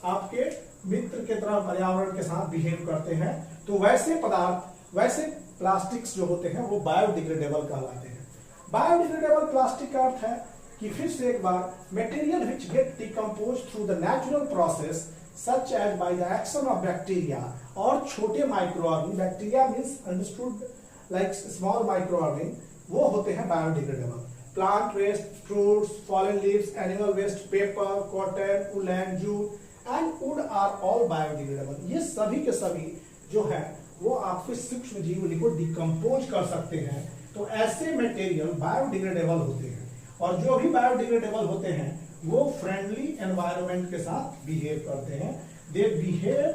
आपके मित्र के तरह पर्यावरण के साथ बिहेव करते हैं। तो वैसे पदार्थ, वैसे प्लास्टिक्स जो होते हैं वो बायोडिग्रेडेबल कहलाते हैं। बायोडिग्रेडेबल प्लास्टिक का अर्थ है कि फिर से एक बार, material which get decompose through the natural process such as by the action of bacteria, और छोटे microorganism, bacteria means understood like small microorganism, वो होते हैं biodegradable. Plant waste, fruits, fallen leaves, animal waste, paper, cotton, woollen, jute and wood are all biodegradable, ये सभी के सभी जो है वो आपके सूक्ष्म जीव को डिकम्पोज कर सकते हैं। तो ऐसे मटेरियल बायोडिग्रेडेबल होते हैं, और जो भी बायोडिग्रेडेबल होते हैं वो फ्रेंडली एनवायरनमेंट के साथ बिहेव करते हैं, they behave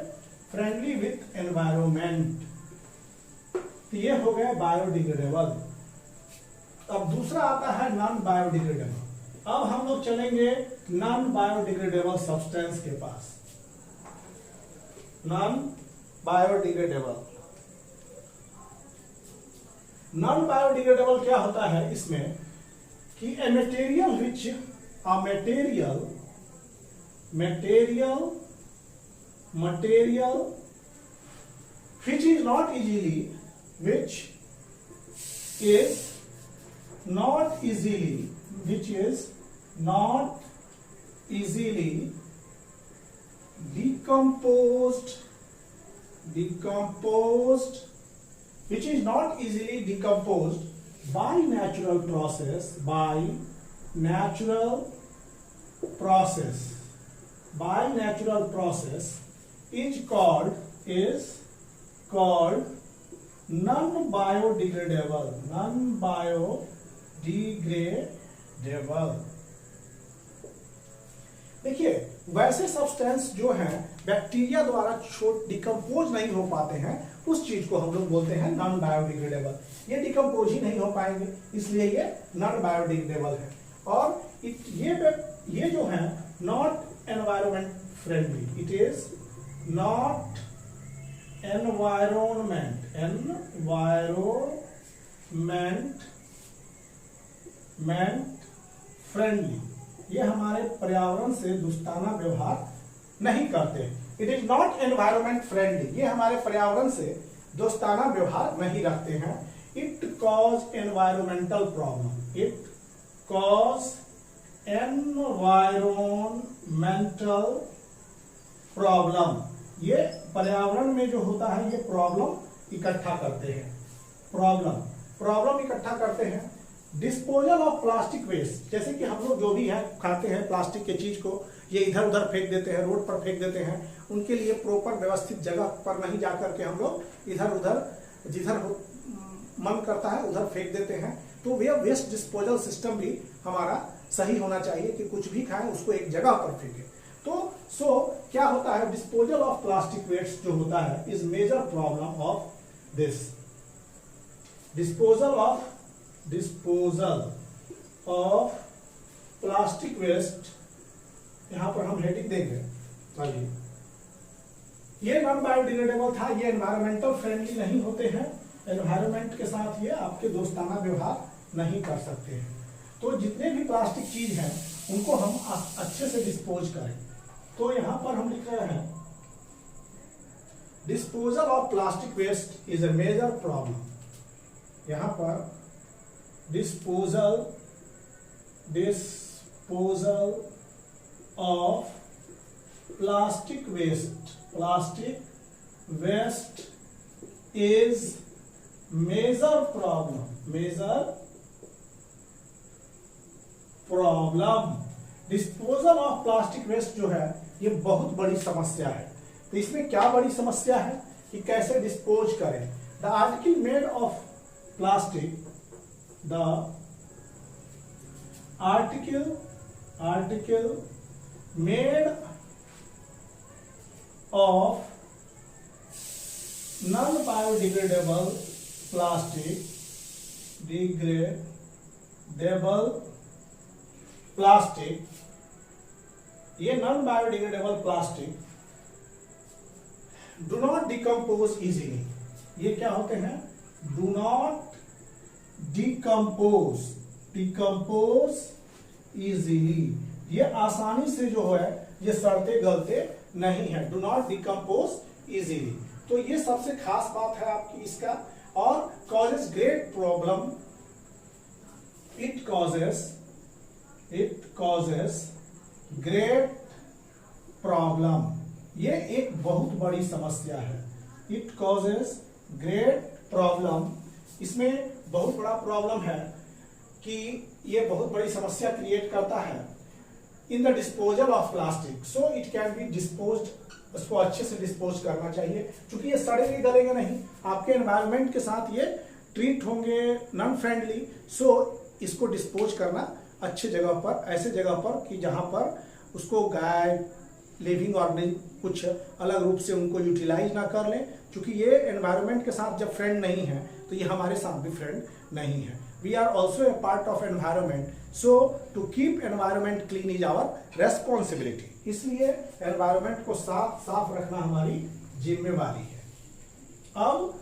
friendly with environment. तो ये हो गया बायोडिग्रेडेबल। अब दूसरा आता है नॉन बायोडिग्रेडेबल। अब हम लोग चलेंगे नॉन बायोडिग्रेडेबल सब्सटेंस के पास। नॉन बायोडिग्रेडेबल क्या होता है इसमें कि a material which is not easily decomposed by natural process is called non-biodegradable. देखिए, वैसे सब्सटेंस जो हैं बैक्टीरिया द्वारा डिकम्पोज नहीं हो पाते हैं, उस चीज को हम लोग बोलते हैं नॉन बायोडिग्रेडेबल। ये डिकम्पोज ही नहीं हो पाएंगे, इसलिए ये नॉन बायोडिग्रेडेबल है। और ये जो है not environment friendly, it is not environment friendly, ये हमारे पर्यावरण से दोस्ताना व्यवहार नहीं करते। It is not environment friendly, ये हमारे पर्यावरण से दोस्ताना व्यवहार नहीं रखते हैं। इट कॉज एनवायरमेंटल प्रॉब्लम, ये पर्यावरण में जो होता है ये प्रॉब्लम इकट्ठा करते हैं। डिस्पोजल ऑफ प्लास्टिक वेस्ट, जैसे कि हम लोग जो भी है खाते हैं प्लास्टिक के चीज को, ये इधर उधर फेंक देते हैं, रोड पर फेंक देते हैं, उनके लिए प्रॉपर व्यवस्थित जगह पर नहीं जाकर के हम लोग इधर उधर जिधर मन करता है उधर फेंक देते हैं। तो वे वेस्ट डिस्पोजल सिस्टम भी हमारा सही होना चाहिए कि कुछ भी खाएं उसको एक जगह पर फेंके। तो क्या होता है, डिस्पोजल ऑफ प्लास्टिक वेस्ट जो होता है is major problem of this. Disposal of plastic waste, यहां पर हम हेडिंग देंगे। चलिए, ये नॉन बायोडिग्रेडेबल था, ये एनवायरमेंटल फ्रेंडली नहीं होते हैं, एनवायरमेंट के साथ ये आपके दोस्ताना व्यवहार नहीं कर सकते हैं। तो जितने भी प्लास्टिक चीज हैं उनको हम अच्छे से डिस्पोज करें। तो यहां पर हम लिख रहे हैं disposal of plastic waste is a major problem. यहां पर disposal of plastic waste is major problem। Disposal of plastic waste जो है ये बहुत बड़ी समस्या है। तो इसमें क्या बड़ी समस्या है कि कैसे डिस्पोज करें। The article made of plastic, the article made of non biodegradable plastic, ये non biodegradable plastic do not decompose easily. ये क्या होते हैं? डू नॉट डिकम्पोज इजीली, ये आसानी से जो है ये सड़ते गलते नहीं है। डू नॉट डिकम्पोज इजीली, तो ये सबसे खास बात है आपकी इसका। और causes great problem, it causes great problem, ये एक बहुत बड़ी समस्या है। इट कॉजेज ग्रेट प्रॉब्लम, इसमें बहुत बड़ा प्रॉब्लम है कि ये बहुत बड़ी समस्या क्रिएट करता है in the disposal of plastic. So it can be disposed, उसको अच्छे से डिस्पोज करना चाहिए, क्योंकि ये सड़ेंगे गलेंगे नहीं, आपके एनवायरनमेंट के साथ ये ट्रीट होंगे नॉन फ्रेंडली। सो इसको डिस्पोज करना अच्छे जगह पर, ऐसे जगह पर कि जहां पर उसको गाय, लिविंग ऑर्गेनिज्म कुछ अलग रूप से उनको यूटिलाइज ना कर लें, क्योंकि ये एनवायरनमेंट के साथ जब फ्रेंड नहीं है तो ये हमारे साथ भी फ्रेंड नहीं है। We are also a part of environment, so to keep environment clean is our responsibility. इसलिए एनवायरनमेंट को साफ रखना हमारी जिम्मेवारी है। अब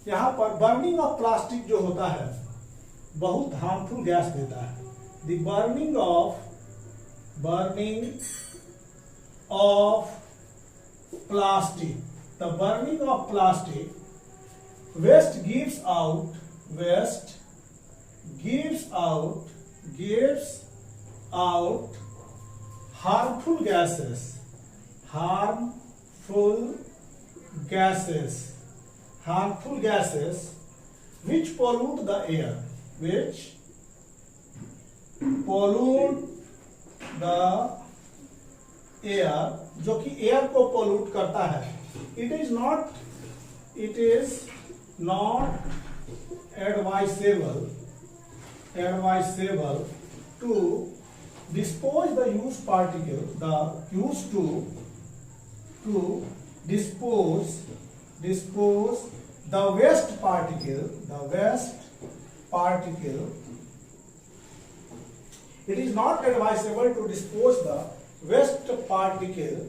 यहां पर बर्निंग ऑफ प्लास्टिक जो होता है बहुत हार्मफुल गैस देता है। The burning of plastic, the burning of plastic waste gives out harmful gases which pollute the air, जो कि एयर को पोल्यूट करता है। It is not advisable to dispose the use particle, dispose the waste particle, it is not advisable to dispose the waste particle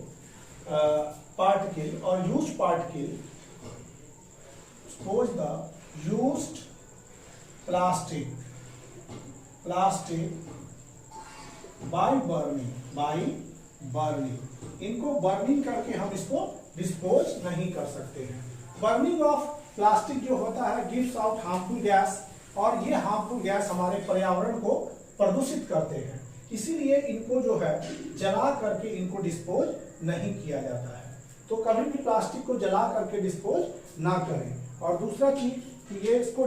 or used particle, dispose the used plastic by burning, इनको बर्निंग करके हम इसको डिस्पोज नहीं कर सकते हैं। बर्निंग ऑफ प्लास्टिक जो होता है गिव्स आउट हार्मफुल गैस, और ये हार्मफुल गैस हमारे पर्यावरण को प्रदूषित करते हैं, इसीलिए इनको जो है जला करके इनको डिस्पोज नहीं किया जाता है। तो कभी भी प्लास्टिक को जला करके डिस्पोज ना करें। और दूसरा चीज कि ये इसको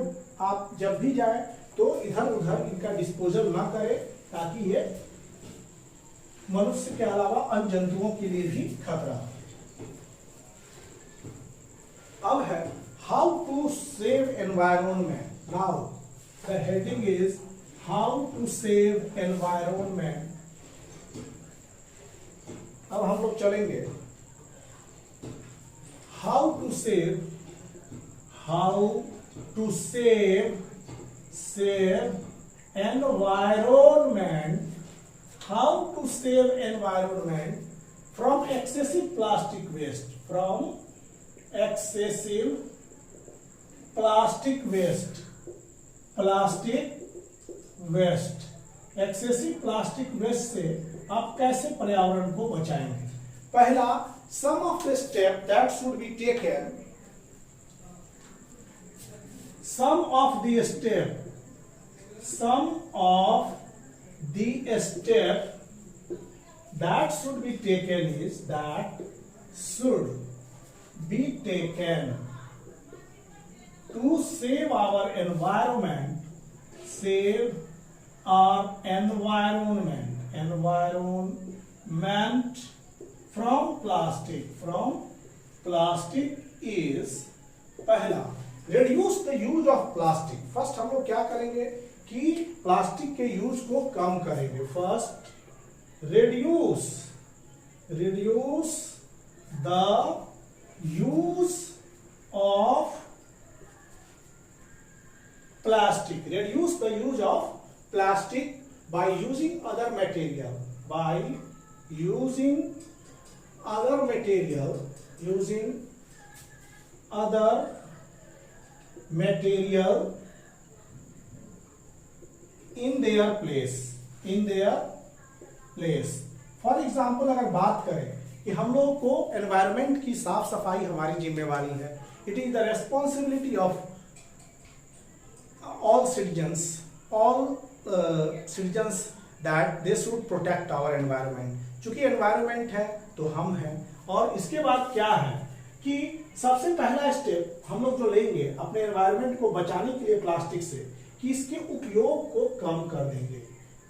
आप जब भी जाए तो इधर उधर इनका डिस्पोजल ना करें, ताकि ये मनुष्य के अलावा अन्य जंतुओं के लिए भी खतरा है। अब है how to save environment. Now the heading is how to save environment. अब हम लोग चलेंगे how to save environment, how to save environment from excessive plastic waste, excessive plastic waste से आप कैसे पर्यावरण को बचाएंगे। पहला, some of the steps that should be taken, some of the steps that should be taken is that should be taken to save our environment, save our environment from plastic is पहला reduce the use of plastic. First हम लोग क्या करेंगे कि प्लास्टिक के यूज को कम करेंगे. First reduce the use of plastic. Reduce the use of plastic by using other material. Using other material in their place. For example अगर बात करें कि हम लोगों को एनवायरमेंट की साफ सफाई हमारी जिम्मेवारी है. It is the responsibility of all citizens that they should protect our environment. चूंकि एनवायरमेंट है तो हम हैं. और इसके बाद क्या है कि सबसे पहला स्टेप हम लोग जो लेंगे अपने एनवायरमेंट को बचाने के लिए प्लास्टिक से, कि इसके उपयोग को कम कर देंगे.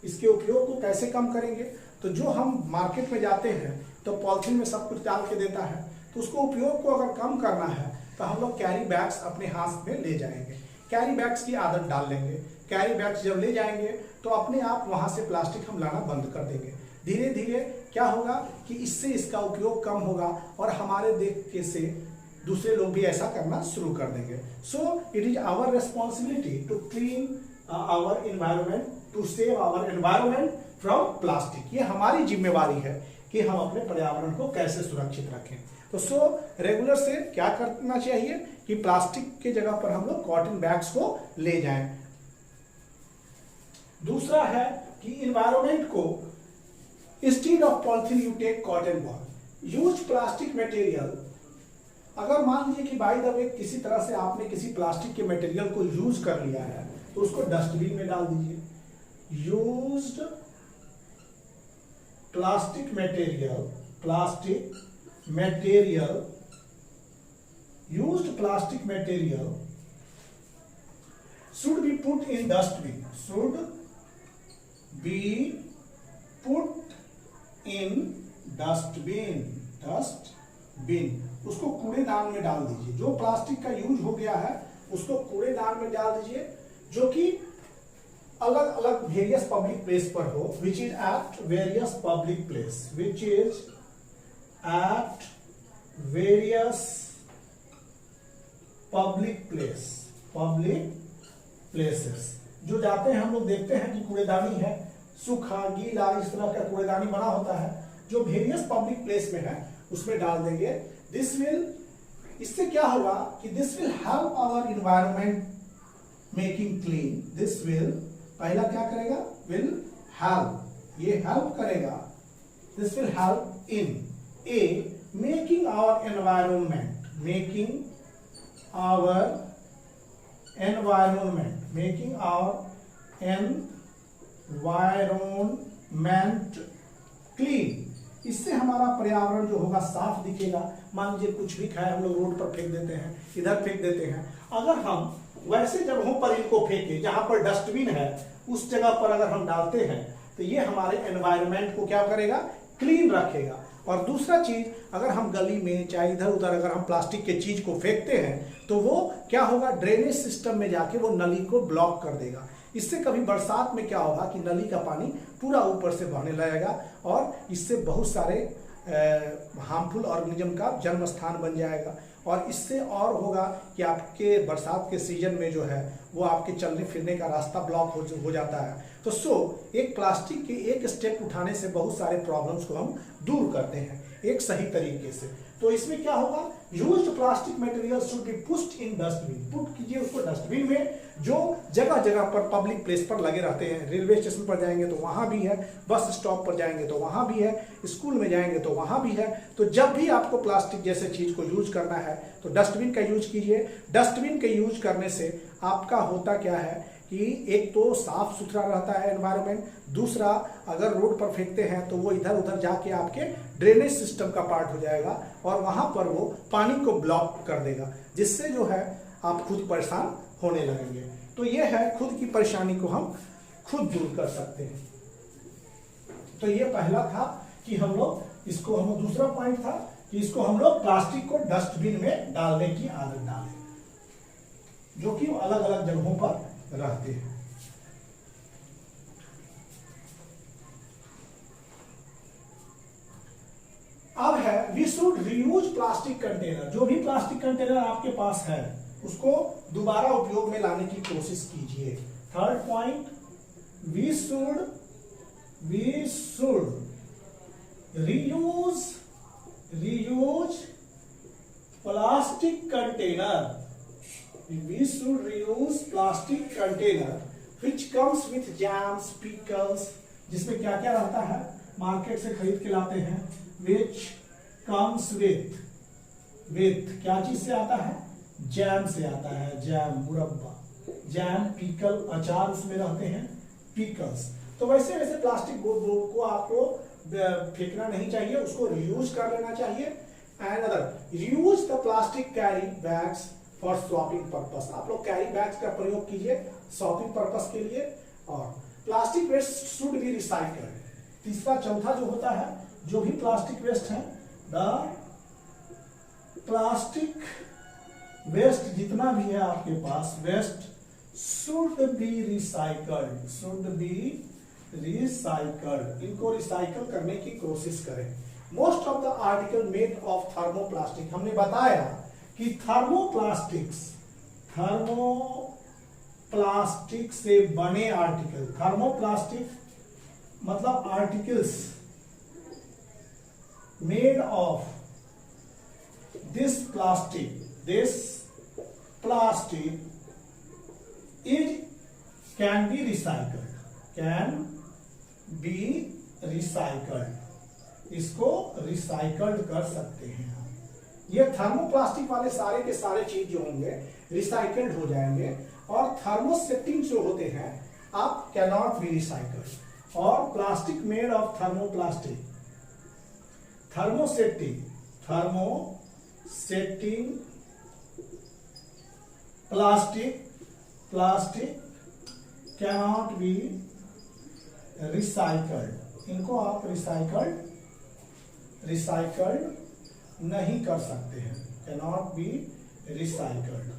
इसके उपयोग को कैसे कम करेंगे? तो जो हम मार्केट में जाते हैं तो पॉलिथीन में सब कुछ डाल के देता है, तो उसको उपयोग को अगर कम करना है तो हम लोग कैरी बैग्स अपने हाथ में ले जाएंगे. कैरी बैग्स की आदत डाल लेंगे. कैरी बैग्स जब ले जाएंगे तो अपने आप वहां से प्लास्टिक हम लाना बंद कर देंगे. धीरे धीरे क्या होगा कि इससे इसका उपयोग कम होगा और हमारे देख के से दूसरे लोग भी ऐसा करना शुरू कर देंगे. So it is our responsibility to clean our environment, to save our environment from plastic. ये हमारी जिम्मेवारी है कि हम अपने पर्यावरण को कैसे सुरक्षित रखें. तो रेगुलर से क्या करना चाहिए कि प्लास्टिक के जगह पर हम लोग कॉटन बैग्स को ले जाएं. दूसरा है कि इन्वायरमेंट को instead of polythene you take cotton ball. Use plastic material. अगर मान लीजिए कि बाय द वे किसी तरह से आपने किसी प्लास्टिक के मटेरियल को यूज कर लिया है तो उसको डस्टबिन में डाल दीजिए. Used plastic material should be put in dustbin. उसको कूड़ेदान में डाल दीजिए. जो प्लास्टिक का यूज हो गया है उसको कूड़ेदान में डाल दीजिए, जो कि अलग अलग वेरियस पब्लिक प्लेस पर हो. Which is at various public places. जो जाते हैं हम लोग देखते हैं कि कूड़ेदानी है, सूखा गीला इस तरह का कूड़ेदानी बना होता है, जो वेरियस पब्लिक प्लेस में है उसमें डाल देंगे. इससे क्या होगा कि this will help our environment making clean. This will पहला क्या करेगा? Will help. ये हेल्प करेगा. This will help in making our environment clean. इससे हमारा पर्यावरण जो होगा साफ दिखेगा. मान लीजिए कुछ भी खाए हम लोग रोड पर फेंक देते हैं, इधर फेंक देते हैं. अगर हम वैसे जगहों पर इनको फेंके जहां पर डस्टबिन है उस जगह पर अगर हम डालते हैं तो ये हमारे एनवायरनमेंट को क्या करेगा? क्लीन रखेगा. और दूसरा चीज, अगर हम गली में चाहे इधर उधर अगर हम प्लास्टिक के चीज को फेंकते हैं तो वो क्या होगा? ड्रेनेज सिस्टम में जाके वो नली को ब्लॉक कर देगा. इससे कभी बरसात में क्या होगा कि नली का पानी पूरा ऊपर से बहने लगेगा और इससे बहुत सारे हार्मफुल ऑर्गेनिज्म का जन्म स्थान बन जाएगा. और इससे और होगा कि आपके बरसात के सीजन में जो है वो आपके चलने फिरने का रास्ता ब्लॉक हो जाता है. तो एक प्लास्टिक के एक स्टेप उठाने से बहुत सारे प्रॉब्लम्स को हम दूर करते हैं एक सही तरीके से. तो इसमें क्या होगा? Used plastic material should be pushed in dustbin. Put कीजिए उसको डस्टबिन में, जो जगह जगह पर पब्लिक प्लेस पर लगे रहते हैं. रेलवे स्टेशन पर जाएंगे तो वहां भी है, बस स्टॉप पर जाएंगे तो वहां भी है, स्कूल में जाएंगे तो वहां भी है. तो जब भी आपको प्लास्टिक जैसे चीज को यूज करना है तो डस्टबिन का यूज कीजिए. डस्टबिन के यूज करने से आपका होता क्या है कि एक तो साफ सुथरा रहता है एनवायरनमेंट, दूसरा अगर रोड पर फेंकते हैं तो वो इधर उधर जाके आपके ड्रेनेज सिस्टम का पार्ट हो जाएगा और वहां पर वो पानी को ब्लॉक कर देगा, जिससे जो है आप खुद परेशान होने लगेंगे। तो ये है खुद की परेशानी को हम खुद दूर कर सकते हैं। तो ये पहला था कि हम लोग इसको, हम दूसरा पॉइंट था कि इसको हम लोग प्लास्टिक को डस्टबिन में डालने की आदत डालें, जो कि अलग अलग जगहों पर रहते हैं। अब है we should reuse plastic container. जो भी प्लास्टिक कंटेनर आपके पास है उसको दोबारा उपयोग में लाने की कोशिश कीजिए। Third point, we should reuse plastic container. We should reuse plastic container which comes with jams, pickles, जिसमें क्या क्या रहता है, मार्केट से खरीद के लाते हैं। which comes with क्या चीज से आता है, जैम से आता है, जैम मुरब्बा, जैम, पिकल अचार उसमें रहते हैं, पिकल्स। तो वैसे वैसे प्लास्टिक को आपको फेंकना नहीं चाहिए, उसको रीयूज कर लेना चाहिए। And other reuse the plastic carry bags for shopping purpose. आप लोग कैरी बैग्स का प्रयोग कीजिए शॉपिंग पर्पस के लिए। और plastic waste should be recycled. तीसरा चौथा जो होता है, जो भी प्लास्टिक वेस्ट है, द प्लास्टिक वेस्ट जितना भी है आपके पास, वेस्ट शुड बी रिसाइकल्ड, इनको रिसाइकल करने की कोशिश करें। Most of the article made of thermoplastic, हमने बताया कि थर्मोप्लास्टिक से बने आर्टिकल, थर्मोप्लास्टिक मतलब articles made of this plastic is can be recycled, इसको रिसाइकल्ड कर सकते हैं हम। ये थर्मोप्लास्टिक वाले सारे के सारे चीज जो होंगे रिसाइकल्ड हो जाएंगे। और थर्मोसेटिंग जो होते हैं आप कैनॉट बी रिसाइकल्ड। और plastic made of thermosetting plastic cannot be recycled, इनको आप रिसाइकल्ड नहीं कर सकते हैं, कैनॉट बी रिसाइकल्ड,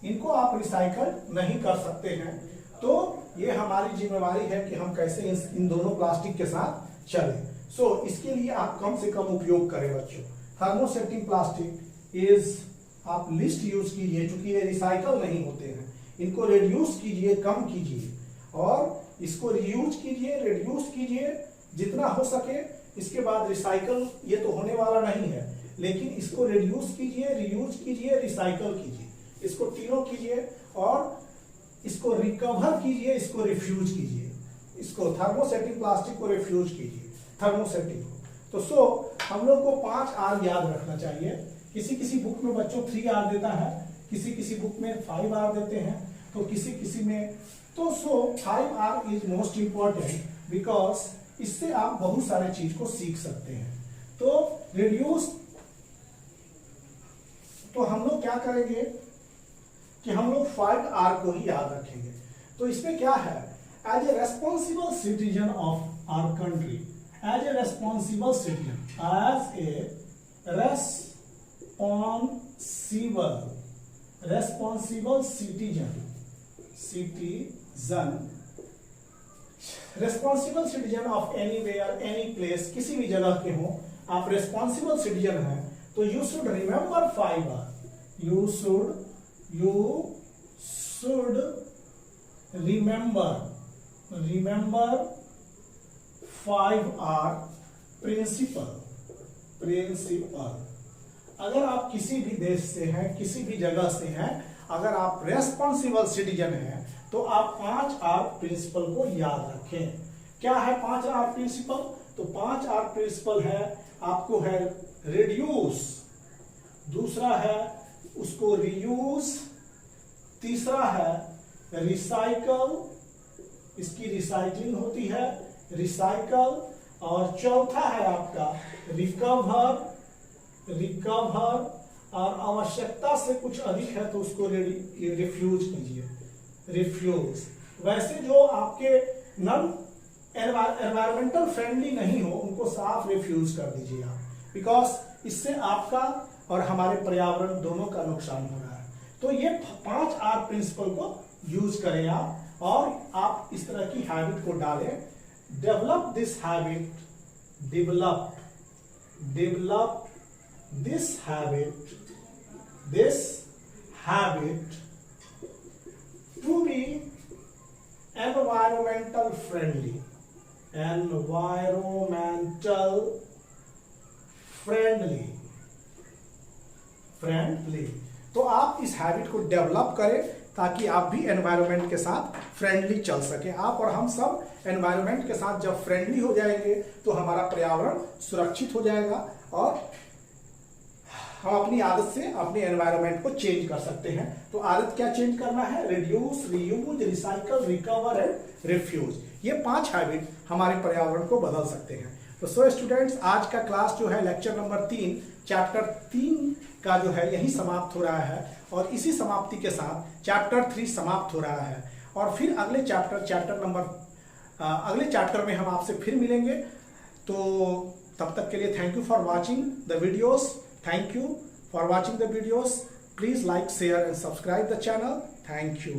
इनको आप रिसाइकल नहीं कर सकते हैं। तो ये हमारी जिम्मेवारी है कि हम कैसे इन दोनों प्लास्टिक के साथ चलें। इसके लिए आप कम से कम उपयोग करें बच्चों। थर्मोसेटिंग प्लास्टिक इज आप लिस्ट यूज कीजिए, चूंकि ये रिसाइकल नहीं होते हैं, इनको रिड्यूस कीजिए, कम कीजिए, और इसको रियूज कीजिए, रिड्यूस कीजिए जितना हो सके। इसके बाद रिसाइकल ये तो होने वाला नहीं है, लेकिन इसको रिड्यूस कीजिए, रियूज कीजिए, रिसाइकल कीजिए, इसको तीनों कीजिए। और इसको रिकवर कीजिए, इसको रिफ्यूज कीजिए, इसको थर्मोसेटिंग प्लास्टिक को रिफ्यूज कीजिए, थर्मोसेटिंग को। तो हम लोग को 5 R याद रखना चाहिए। किसी बुक में बच्चों 3 R देता है, किसी बुक में 5 R देते हैं, तो किसी में तो 5 R is most important, because इससे आप बहुत सारे चीज को सीख सकते हैं। तो रिड्यूस, तो हम लोग क्या करेंगे कि हम लोग 5 R को ही याद रखेंगे। तो इसमें क्या है, as a responsible citizen of our country, as a responsible citizen, as a responsible citizen of anywhere, any place, किसी भी जगह के हो, आप रेस्पॉन्सिबल सिटीजन हैं, तो you should remember 5 R, you should remember 5 R principle. अगर आप किसी भी देश से हैं, किसी भी जगह से हैं, अगर आप रेस्पॉन्सिबल सिटीजन हैं, तो आप 5 R प्रिंसिपल को याद रखें। क्या है 5 R प्रिंसिपल? तो 5 R प्रिंसिपल है, आपको है रिड्यूस, दूसरा है उसको रीयूज, तीसरा है रिसाइकल, इसकी रिसाइकलिंग होती है, रिसाइकल, और चौथा है आपका रिकवर, और आवश्यकता से कुछ अधिक है तो उसको रिफ्यूज कीजिए, रिफ्यूज। वैसे जो आपके नॉन एनवायरमेंटल फ्रेंडली नहीं हो उनको साफ रिफ्यूज कर दीजिए आप, बिकॉज इससे आपका और हमारे पर्यावरण दोनों का नुकसान हो रहा है। तो ये 5 R प्रिंसिपल को यूज करें आप, और आप इस तरह की हैबिट को डालें। Develop this habit, develop this habit to be environmental friendly, friendly। तो आप इस हैबिट को डेवलप करें ताकि आप भी एनवायरनमेंट के साथ फ्रेंडली चल सके। आप और हम सब एनवायरनमेंट के साथ जब फ्रेंडली हो जाएंगे तो हमारा पर्यावरण सुरक्षित हो जाएगा और हम अपनी आदत से अपने एनवायरनमेंट को चेंज कर सकते हैं। तो आदत क्या चेंज करना है? Reduce, reuse, recycle, recover and refuse. ये 5 हैबिट हमारे पर्यावरण को बदल सकते हैं। तो सो स्टूडेंट्स, आज का क्लास जो है लेक्चर नंबर 3 चैप्टर 3 का जो है यही समाप्त हो रहा है, और इसी समाप्ति के साथ चैप्टर 3 समाप्त हो रहा है। और फिर अगले चैप्टर में हम आपसे फिर मिलेंगे। तो तब तक के लिए thank you for watching the videos. Thank you for watching the videos. Please like, share and subscribe the channel. Thank you.